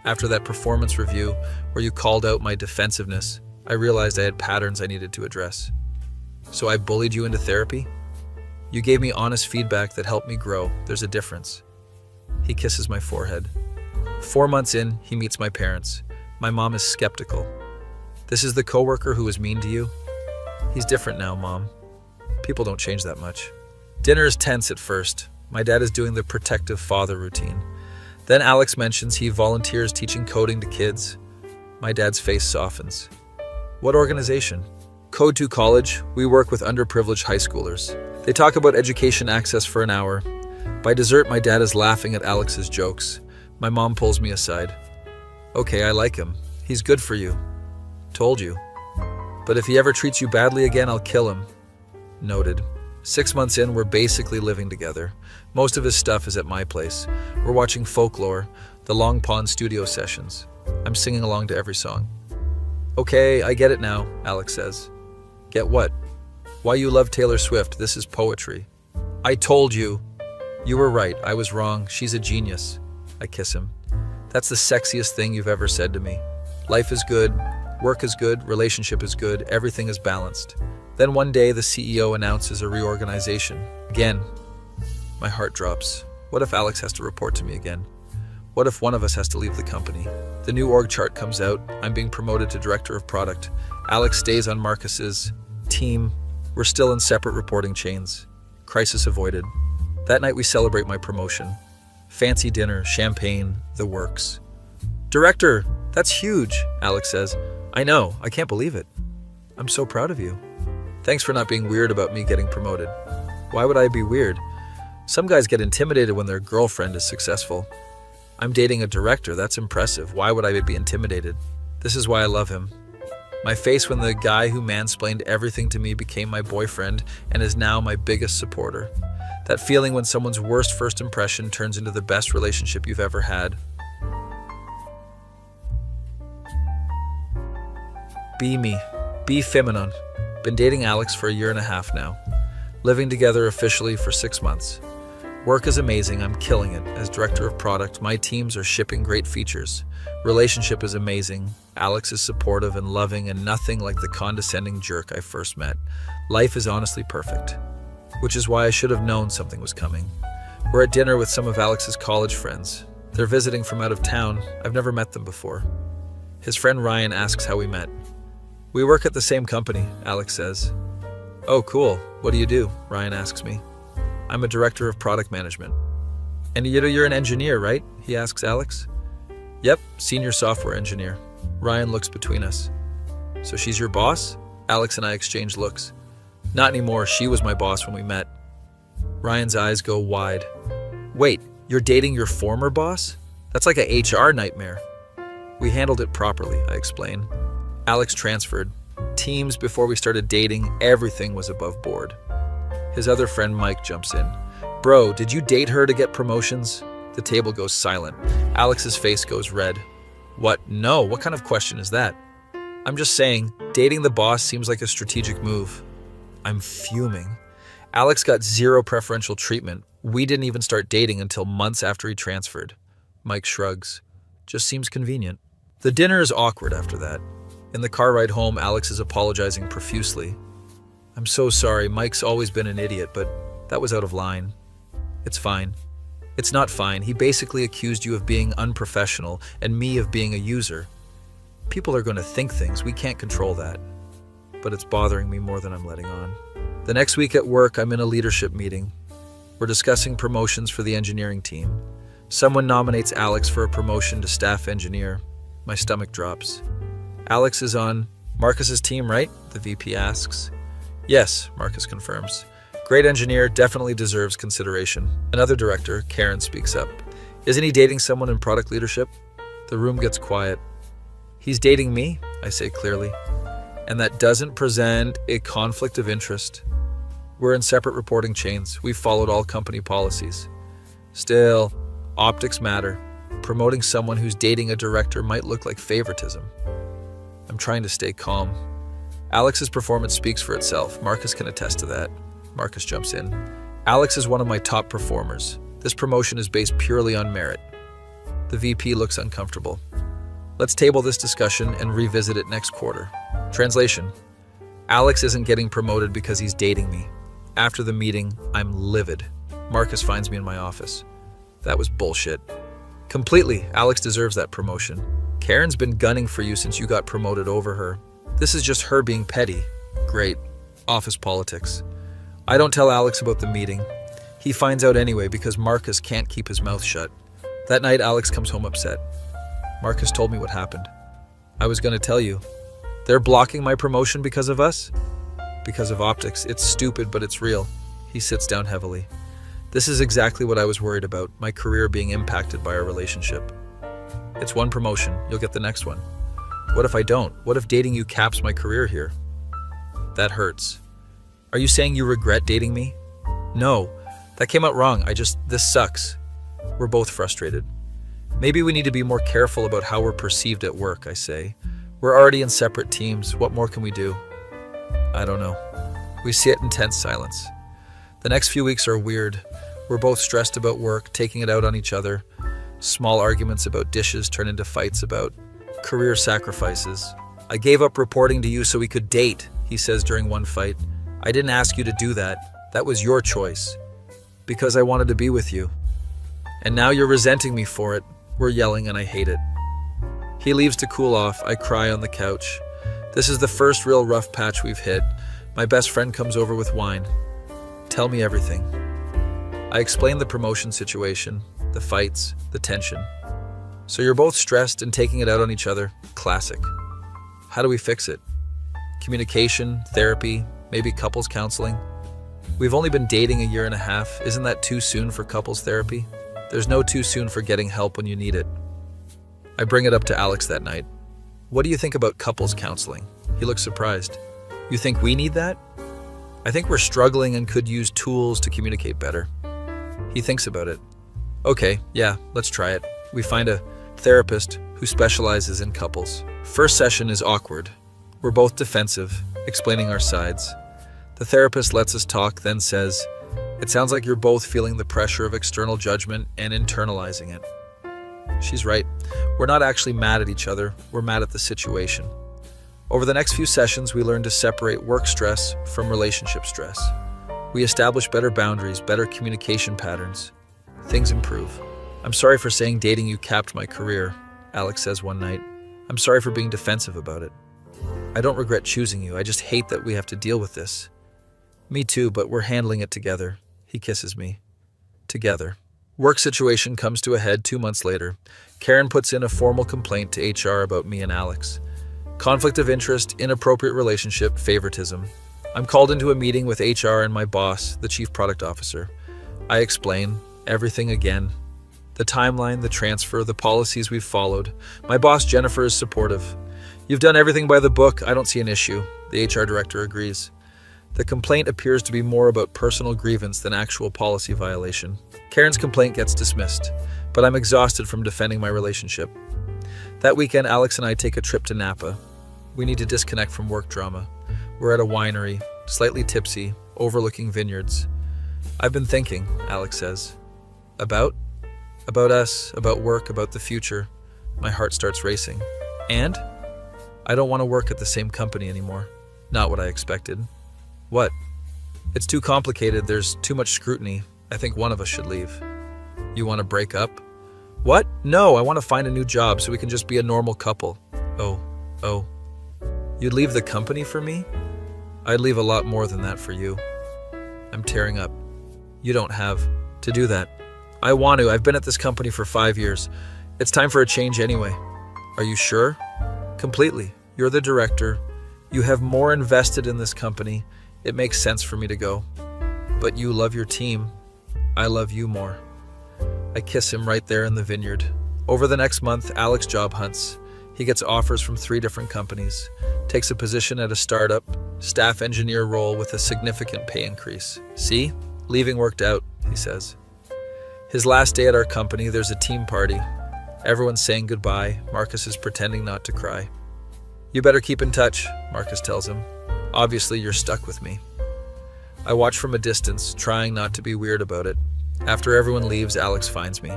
After that performance review where you called out my defensiveness, I realized I had patterns I needed to address. So I bullied you into therapy? You gave me honest feedback that helped me grow. There's a difference. He kisses my forehead. 4 months in, he meets my parents. My mom is skeptical. This is the coworker who was mean to you? He's different now, Mom. People don't change that much. Dinner is tense at first. My dad is doing the protective father routine. Then Alex mentions he volunteers teaching coding to kids. My dad's face softens. What organization? Code 2 College. We work with underprivileged high schoolers. They talk about education access for an hour. By dessert, my dad is laughing at Alex's jokes. My mom pulls me aside. Okay, I like him. He's good for you. Told you. But if he ever treats you badly again, I'll kill him. Noted. 6 months in, we're basically living together. Most of his stuff is at my place. We're watching Folklore, the Long Pond studio sessions. I'm singing along to every song. Okay, I get it now, Alex says. Get what? Why you love Taylor Swift. This is poetry. I told you. You were right. I was wrong. She's a genius. I kiss him. That's the sexiest thing you've ever said to me. Life is good. Work is good. Relationship is good. Everything is balanced. Then one day, the CEO announces a reorganization. Again. My heart drops. What if Alex has to report to me again? What if one of us has to leave the company? The new org chart comes out. I'm being promoted to director of product. Alex stays on Marcus's team. We're still in separate reporting chains. Crisis avoided. That night we celebrate my promotion. Fancy dinner, champagne, the works. Director, that's huge, Alex says. I know, I can't believe it. I'm so proud of you. Thanks for not being weird about me getting promoted. Why would I be weird? Some guys get intimidated when their girlfriend is successful. I'm dating a director, that's impressive. Why would I be intimidated? This is why I love him. My face when the guy who mansplained everything to me became my boyfriend and is now my biggest supporter. That feeling when someone's worst first impression turns into the best relationship you've ever had. Be me. Be feminine. Been dating Alex for 1.5 years now. Living together officially for 6 months. Work is amazing. I'm killing it. As director of product, my teams are shipping great features. Relationship is amazing. Alex is supportive and loving and nothing like the condescending jerk I first met. Life is honestly perfect. Which is why I should have known something was coming. We're at dinner with some of Alex's college friends. They're visiting from out of town. I've never met them before. His friend Ryan asks how we met. We work at the same company, Alex says. Oh, cool. What do you do? Ryan asks me. I'm a director of product management. And you're an engineer, right? He asks Alex. Yep, senior software engineer. Ryan looks between us. So she's your boss? Alex and I exchange looks. Not anymore. She was my boss when we met. Ryan's eyes go wide. Wait, You're dating your former boss? That's like a HR nightmare. We handled it properly, I explain. Alex transferred. Teams before we started dating, everything was above board. His other friend Mike jumps in. Bro, did you date her to get promotions? The table goes silent. Alex's face goes red. What? No, what kind of question is that? I'm just saying, dating the boss seems like a strategic move. I'm fuming. Alex got zero preferential treatment. We didn't even start dating until months after he transferred. Mike shrugs. Just seems convenient. The dinner is awkward after that. In the car ride home, Alex is apologizing profusely. I'm so sorry, Mike's always been an idiot, but that was out of line. It's fine. It's not fine. He basically accused you of being unprofessional and me of being a user. People are going to think things. We can't control that. But it's bothering me more than I'm letting on. The next week at work, I'm in a leadership meeting. We're discussing promotions for the engineering team. Someone nominates Alex for a promotion to staff engineer. My stomach drops. Alex is on Marcus's team, right? The VP asks. Yes, Marcus confirms. Great engineer, definitely deserves consideration. Another director, Karen, speaks up. Isn't he dating someone in product leadership? The room gets quiet. He's dating me, I say clearly. And that doesn't present a conflict of interest. We're in separate reporting chains. We've followed all company policies. Still, optics matter. Promoting someone who's dating a director might look like favoritism. I'm trying to stay calm. Alex's performance speaks for itself. Marcus can attest to that. Marcus jumps in. Alex is one of my top performers. This promotion is based purely on merit. The VP looks uncomfortable. Let's table this discussion and revisit it next quarter. Translation. Alex isn't getting promoted because he's dating me. After the meeting, I'm livid. Marcus finds me in my office. That was bullshit. Completely, Alex deserves that promotion. Karen's been gunning for you since you got promoted over her. This is just her being petty. Great. Office politics. I don't tell Alex about the meeting. He finds out anyway because Marcus can't keep his mouth shut. That night, Alex comes home upset. Marcus told me what happened. I was going to tell you. They're blocking my promotion because of us? Because of optics. It's stupid, but it's real. He sits down heavily. This is exactly what I was worried about, my career being impacted by our relationship. It's one promotion. You'll get the next one. What if I don't? What if dating you caps my career here? That hurts. Are you saying you regret dating me? No, that came out wrong. This sucks. We're both frustrated. Maybe we need to be more careful about how we're perceived at work, I say. We're already in separate teams. What more can we do? I don't know. We sit in tense silence. The next few weeks are weird. We're both stressed about work, taking it out on each other. Small arguments about dishes turn into fights about career sacrifices. I gave up reporting to you so we could date, he says during one fight. I didn't ask you to do that. That was your choice. Because I wanted to be with you. And now you're resenting me for it. We're yelling and I hate it. He leaves to cool off. I cry on the couch. This is the first real rough patch we've hit. My best friend comes over with wine. Tell me everything. I explain the promotion situation, the fights, the tension. So you're both stressed and taking it out on each other. Classic. How do we fix it? Communication, therapy, maybe couples counseling? We've only been dating a year and a half. Isn't that too soon for couples therapy? There's no too soon for getting help when you need it. I bring it up to Alex that night. What do you think about couples counseling? He looks surprised. You think we need that? I think we're struggling and could use tools to communicate better. He thinks about it. Okay, yeah, let's try it. We find a therapist who specializes in couples. First session is awkward. We're both defensive, explaining our sides. The therapist lets us talk, then says, "It sounds like you're both feeling the pressure of external judgment and internalizing it." She's right. We're not actually mad at each other. We're mad at the situation. Over the next few sessions, we learn to separate work stress from relationship stress. We establish better boundaries, better communication patterns. Things improve. I'm sorry for saying dating you capped my career, Alex says one night. I'm sorry for being defensive about it. I don't regret choosing you. I just hate that we have to deal with this. Me too, but we're handling it together. He kisses me. Together. Work situation comes to a head 2 months later. Karen puts in a formal complaint to HR about me and Alex. Conflict of interest, inappropriate relationship, favoritism. I'm called into a meeting with HR and my boss, the chief product officer. I explain everything again. The timeline, the transfer, the policies we've followed. My boss, Jennifer, is supportive. You've done everything by the book. I don't see an issue. The HR director agrees. The complaint appears to be more about personal grievance than actual policy violation. Karen's complaint gets dismissed, but I'm exhausted from defending my relationship. That weekend, Alex and I take a trip to Napa. We need to disconnect from work drama. We're at a winery, slightly tipsy, overlooking vineyards. I've been thinking, Alex says. About us, about work, about the future. My heart starts racing. And? I don't want to work at the same company anymore. Not what I expected. What? It's too complicated. There's too much scrutiny. I think one of us should leave. You want to break up? What? No, I want to find a new job so we can just be a normal couple. Oh. You'd leave the company for me? I'd leave a lot more than that for you. I'm tearing up. You don't have to do that. I want to. I've been at this company for 5 years. It's time for a change anyway. Are you sure? Completely. You're the director. You have more invested in this company. It makes sense for me to go. But you love your team. I love you more. I kiss him right there in the vineyard. Over the next month, Alex job hunts. He gets offers from 3 different companies, takes a position at a startup, staff engineer role with a significant pay increase. See? Leaving worked out, he says. His last day at our company, there's a team party. Everyone's saying goodbye. Marcus is pretending not to cry. You better keep in touch, Marcus tells him. Obviously, you're stuck with me. I watch from a distance, trying not to be weird about it. After everyone leaves, Alex finds me.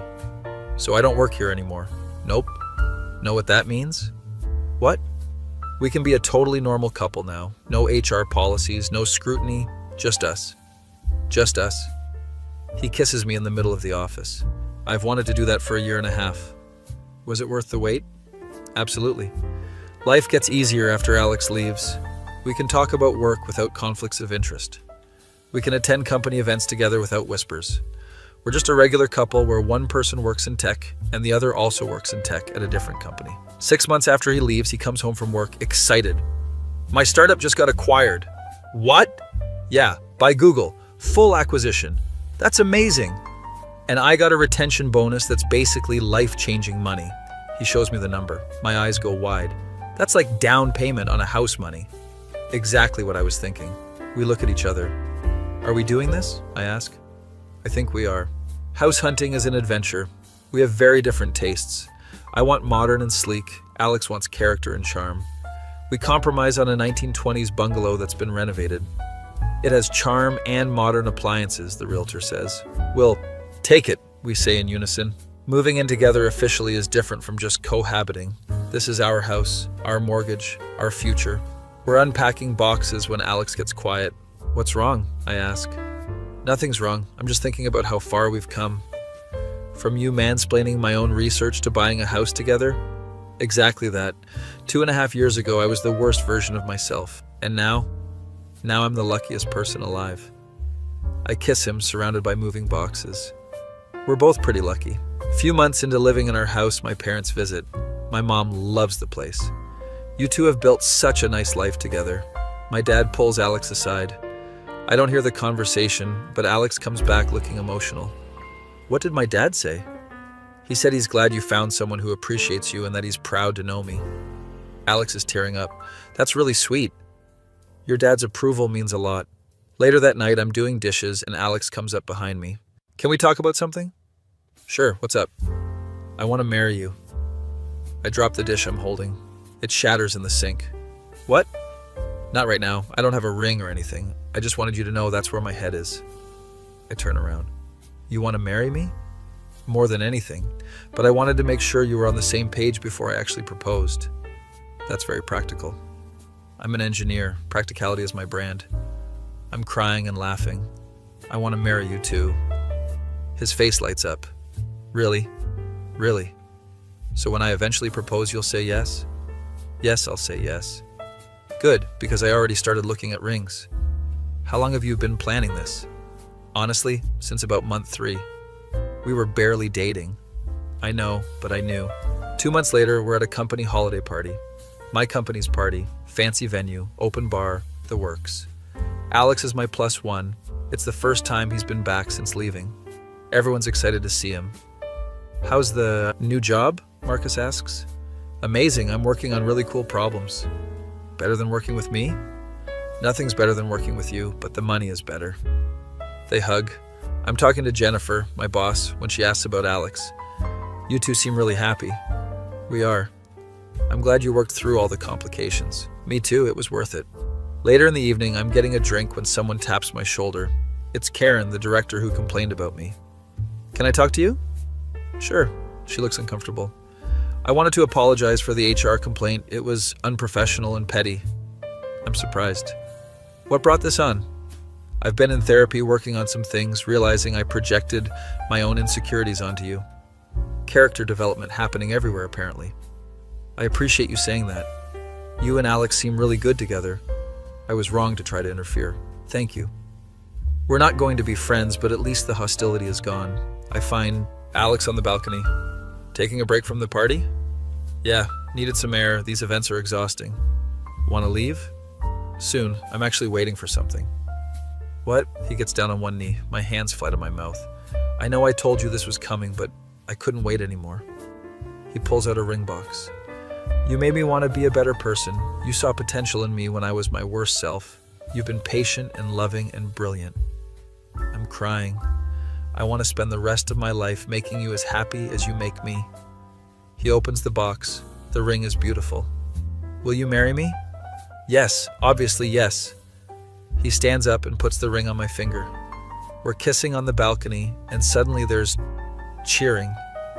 So I don't work here anymore. Nope. Know what that means? What? We can be a totally normal couple now. No HR policies, no scrutiny, just us. Just us. He kisses me in the middle of the office. I've wanted to do that for 1.5 years. Was it worth the wait? Absolutely. Life gets easier after Alex leaves. We can talk about work without conflicts of interest. We can attend company events together without whispers. We're just a regular couple where one person works in tech and the other also works in tech at a different company. 6 months after he leaves, he comes home from work excited. My startup just got acquired. What? Yeah, by Google. Full acquisition. That's amazing. And I got a retention bonus that's basically life-changing money. He shows me the number. My eyes go wide. That's like down payment on a house money. Exactly what I was thinking. We look at each other. Are we doing this? I ask. I think we are. House hunting is an adventure. We have very different tastes. I want modern and sleek. Alex wants character and charm. We compromise on a 1920s bungalow that's been renovated. It has charm and modern appliances, the realtor says. We'll take it, we say in unison. Moving in together officially is different from just cohabiting. This is our house, our mortgage, our future. We're unpacking boxes when Alex gets quiet. What's wrong? I ask. Nothing's wrong. I'm just thinking about how far we've come. From you mansplaining my own research to buying a house together? Exactly that. 2.5 years ago, I was the worst version of myself. And now I'm the luckiest person alive. I kiss him, surrounded by moving boxes. We're both pretty lucky. A few months into living in our house, my parents visit. My mom loves the place. You two have built such a nice life together. My dad pulls Alex aside. I don't hear the conversation, but Alex comes back looking emotional. What did my dad say? He said he's glad you found someone who appreciates you and that he's proud to know me. Alex is tearing up. That's really sweet. Your dad's approval means a lot. Later that night, I'm doing dishes and Alex comes up behind me. Can we talk about something? Sure, what's up? I want to marry you. I drop the dish I'm holding. It shatters in the sink. What? Not right now. I don't have a ring or anything. I just wanted you to know that's where my head is. I turn around. You want to marry me? More than anything. But I wanted to make sure you were on the same page before I actually proposed. That's very practical. I'm an engineer. Practicality is my brand. I'm crying and laughing. I want to marry you too. His face lights up. Really? Really? So when I eventually propose, you'll say yes? Yes, I'll say yes. Good, because I already started looking at rings. How long have you been planning this? Honestly, since about month 3. We were barely dating. I know, but I knew. 2 months later, we're at a company holiday party. My company's party, fancy venue, open bar, the works. Alex is my +1. It's the first time he's been back since leaving. Everyone's excited to see him. How's the new job? Marcus asks. Amazing, I'm working on really cool problems. Better than working with me? Nothing's better than working with you, but the money is better. They hug. I'm talking to Jennifer, my boss, when she asks about Alex. You two seem really happy. We are. I'm glad you worked through all the complications. Me too, it was worth it. Later in the evening, I'm getting a drink when someone taps my shoulder. It's Karen, the director who complained about me. Can I talk to you? Sure. She looks uncomfortable. I wanted to apologize for the HR complaint. It was unprofessional and petty. I'm surprised. What brought this on? I've been in therapy working on some things, realizing I projected my own insecurities onto you. Character development happening everywhere, apparently. I appreciate you saying that. You and Alex seem really good together. I was wrong to try to interfere. Thank you. We're not going to be friends, but at least the hostility is gone. I find Alex on the balcony. Taking a break from the party? Yeah, needed some air. These events are exhausting. Want to leave? Soon. I'm actually waiting for something. What? He gets down on one knee. My hands fly to my mouth. I know I told you this was coming, but I couldn't wait anymore. He pulls out a ring box. You made me want to be a better person. You saw potential in me when I was my worst self. You've been patient and loving and brilliant. I'm crying. I want to spend the rest of my life making you as happy as you make me. He opens the box. The ring is beautiful. Will you marry me? Yes, obviously yes. He stands up and puts the ring on my finger. We're kissing on the balcony, and suddenly there's cheering.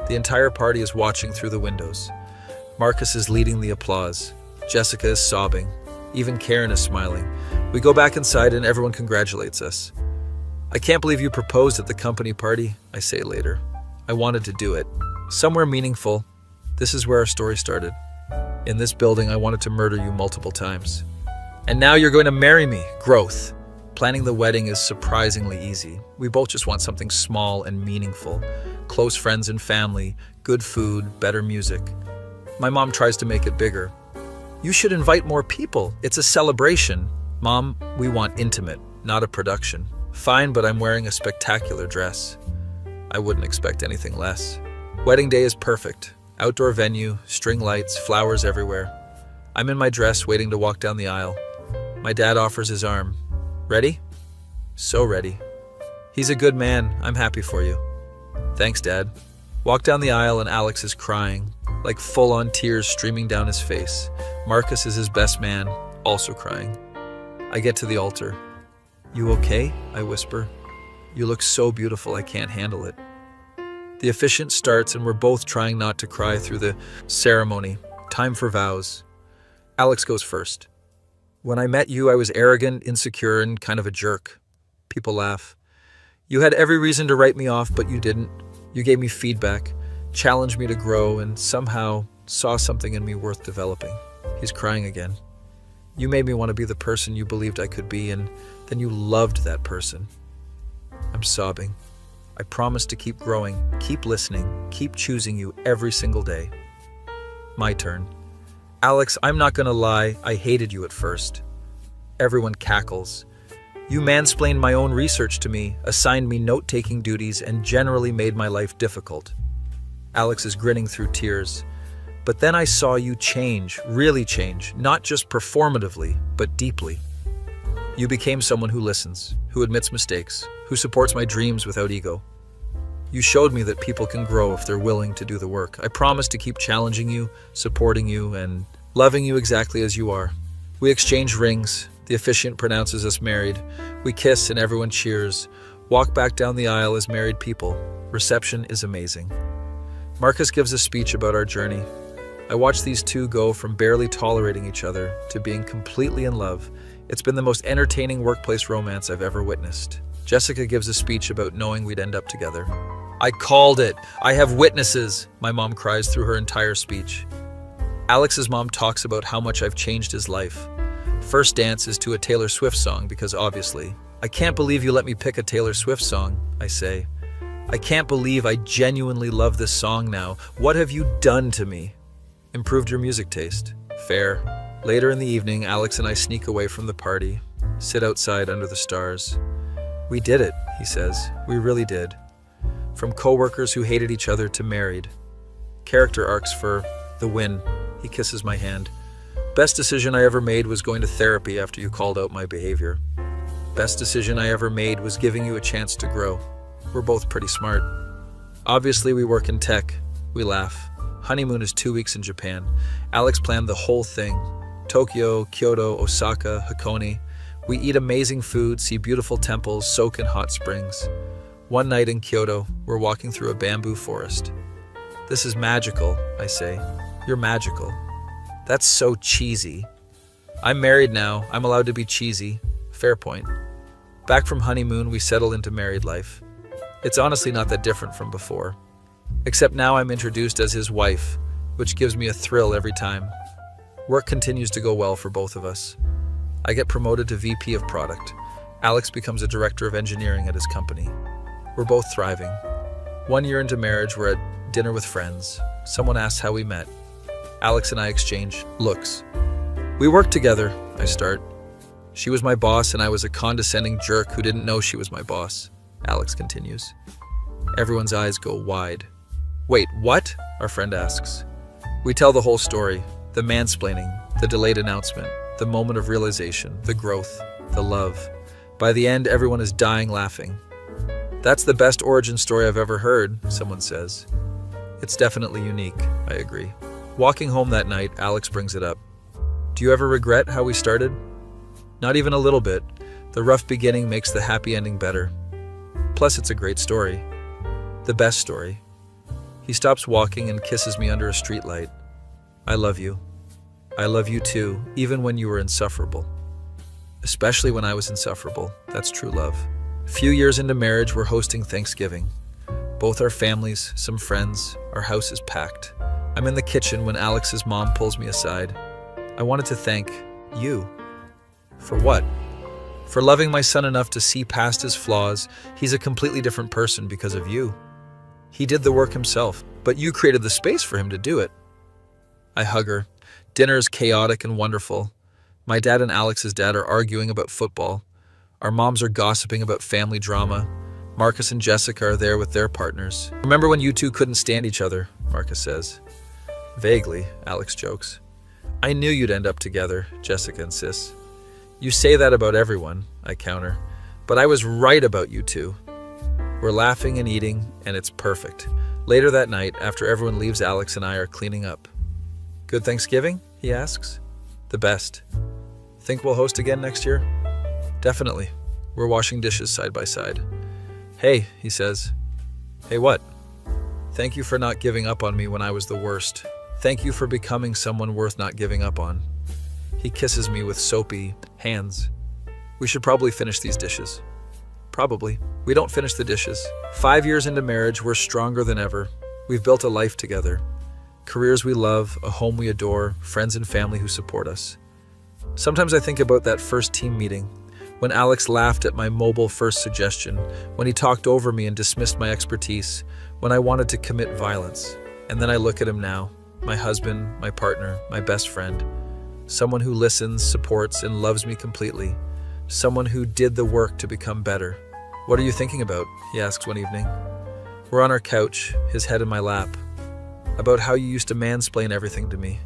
The entire party is watching through the windows. Marcus is leading the applause. Jessica is sobbing. Even Karen is smiling. We go back inside and everyone congratulates us. I can't believe you proposed at the company party, I say later. I wanted to do it. Somewhere meaningful. This is where our story started. In this building, I wanted to murder you multiple times. And now you're going to marry me. Growth. Planning the wedding is surprisingly easy. We both just want something small and meaningful. Close friends and family, good food, better music. My mom tries to make it bigger. You should invite more people. It's a celebration. Mom, we want intimate, not a production. Fine, but I'm wearing a spectacular dress. I wouldn't expect anything less. Wedding day is perfect. Outdoor venue, string lights, flowers everywhere. I'm in my dress waiting to walk down the aisle. My dad offers his arm. Ready? So ready. He's a good man. I'm happy for you. Thanks, Dad. Walk down the aisle and Alex is crying, like full-on tears streaming down his face. Marcus is his best man, also crying. I get to the altar. You okay? I whisper. You look so beautiful, I can't handle it. The officiant starts and we're both trying not to cry through the ceremony. Time for vows. Alex goes first. When I met you, I was arrogant, insecure, and kind of a jerk. People laugh. You had every reason to write me off, but you didn't. You gave me feedback, challenged me to grow, and somehow saw something in me worth developing. He's crying again. You made me want to be the person you believed I could be, and then you loved that person. I'm sobbing. I promise to keep growing, keep listening, keep choosing you every single day. My turn. Alex, I'm not gonna lie, I hated you at first. Everyone cackles. You mansplained my own research to me, assigned me note-taking duties, and generally made my life difficult. Alex is grinning through tears. But then I saw you change, really change, not just performatively, but deeply. You became someone who listens, who admits mistakes, who supports my dreams without ego. You showed me that people can grow if they're willing to do the work. I promise to keep challenging you, supporting you, and loving you exactly as you are. We exchange rings. The officiant pronounces us married. We kiss and everyone cheers. Walk back down the aisle as married people. Reception is amazing. Marcus gives a speech about our journey. I watch these two go from barely tolerating each other to being completely in love. It's been the most entertaining workplace romance I've ever witnessed. Jessica gives a speech about knowing we'd end up together. I called it. I have witnesses, my mom cries through her entire speech. Alex's mom talks about how much I've changed his life. First dance is to a Taylor Swift song because obviously. I can't believe you let me pick a Taylor Swift song, I say. I can't believe I genuinely love this song now. What have you done to me? Improved your music taste. Fair. Later in the evening, Alex and I sneak away from the party, sit outside under the stars. We did it, he says. We really did. From coworkers who hated each other to married. Character arcs for the win. He kisses my hand. Best decision I ever made was going to therapy after you called out my behavior. Best decision I ever made was giving you a chance to grow. We're both pretty smart. Obviously, we work in tech. We laugh. Honeymoon is 2 weeks in Japan. Alex planned the whole thing. Tokyo, Kyoto, Osaka, Hakone. We eat amazing food, see beautiful temples, soak in hot springs. One night in Kyoto, we're walking through a bamboo forest. This is magical, I say. You're magical. That's so cheesy. I'm married now. I'm allowed to be cheesy. Fair point. Back from honeymoon, we settle into married life. It's honestly not that different from before. Except now I'm introduced as his wife, which gives me a thrill every time. Work continues to go well for both of us. I get promoted to VP of Product. Alex becomes a Director of Engineering at his company. We're both thriving. 1 year into marriage, we're at dinner with friends. Someone asks how we met. Alex and I exchange looks. We worked together, I start. She was my boss and I was a condescending jerk who didn't know she was my boss. Alex continues. Everyone's eyes go wide. Wait, what? Our friend asks. We tell the whole story. The mansplaining, the delayed announcement, the moment of realization, the growth, the love. By the end, everyone is dying laughing. That's the best origin story I've ever heard, someone says. It's definitely unique, I agree. Walking home that night, Alex brings it up. Do you ever regret how we started? Not even a little bit. The rough beginning makes the happy ending better. Plus, it's a great story. The best story. He stops walking and kisses me under a streetlight. I love you. I love you too, even when you were insufferable. Especially when I was insufferable. That's true love. A few years into marriage, we're hosting Thanksgiving. Both our families, some friends, our house is packed. I'm in the kitchen when Alex's mom pulls me aside. I wanted to thank you. For what? For loving my son enough to see past his flaws. He's a completely different person because of you. He did the work himself, but you created the space for him to do it. I hug her. Dinner is chaotic and wonderful. My dad and Alex's dad are arguing about football. Our moms are gossiping about family drama. Marcus and Jessica are there with their partners. Remember when you two couldn't stand each other? Marcus says. Vaguely, Alex jokes. I knew you'd end up together, Jessica insists. You say that about everyone, I counter. But I was right about you two. We're laughing and eating, and it's perfect. Later that night, after everyone leaves, Alex and I are cleaning up. Good Thanksgiving? He asks. The best. Think we'll host again next year? Definitely. We're washing dishes side by side. Hey, he says. Hey, what? Thank you for not giving up on me when I was the worst. Thank you for becoming someone worth not giving up on. He kisses me with soapy hands. We should probably finish these dishes. Probably. We don't finish the dishes. 5 years into marriage, we're stronger than ever. We've built a life together. Careers we love, a home we adore, friends and family who support us. Sometimes I think about that first team meeting, when Alex laughed at my mobile first suggestion, when he talked over me and dismissed my expertise, when I wanted to commit violence. And then I look at him now, my husband, my partner, my best friend, someone who listens, supports, and loves me completely, someone who did the work to become better. What are you thinking about? He asks one evening. We're on our couch, his head in my lap. About how you used to mansplain everything to me.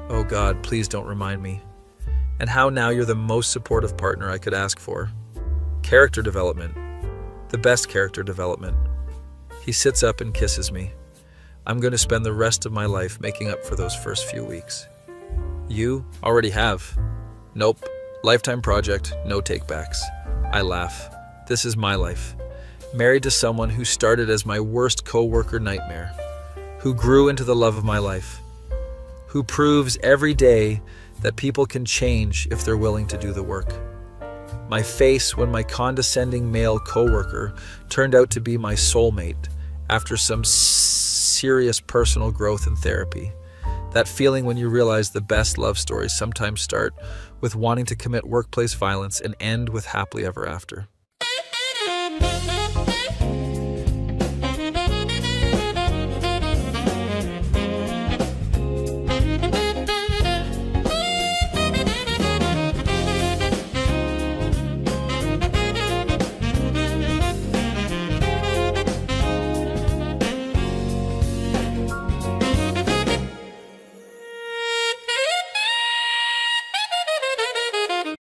Oh God, please don't remind me. And how now you're the most supportive partner I could ask for. Character development. The best character development. He sits up and kisses me. I'm going to spend the rest of my life making up for those first few weeks. You already have. Nope. Lifetime project, no takebacks. I laugh. This is my life. Married to someone who started as my worst coworker nightmare. Who grew into the love of my life. Who proves every day that people can change if they're willing to do the work. My face when my condescending male coworker turned out to be my soulmate after some serious personal growth and therapy. That feeling when you realize the best love stories sometimes start with wanting to commit workplace violence and end with happily ever after.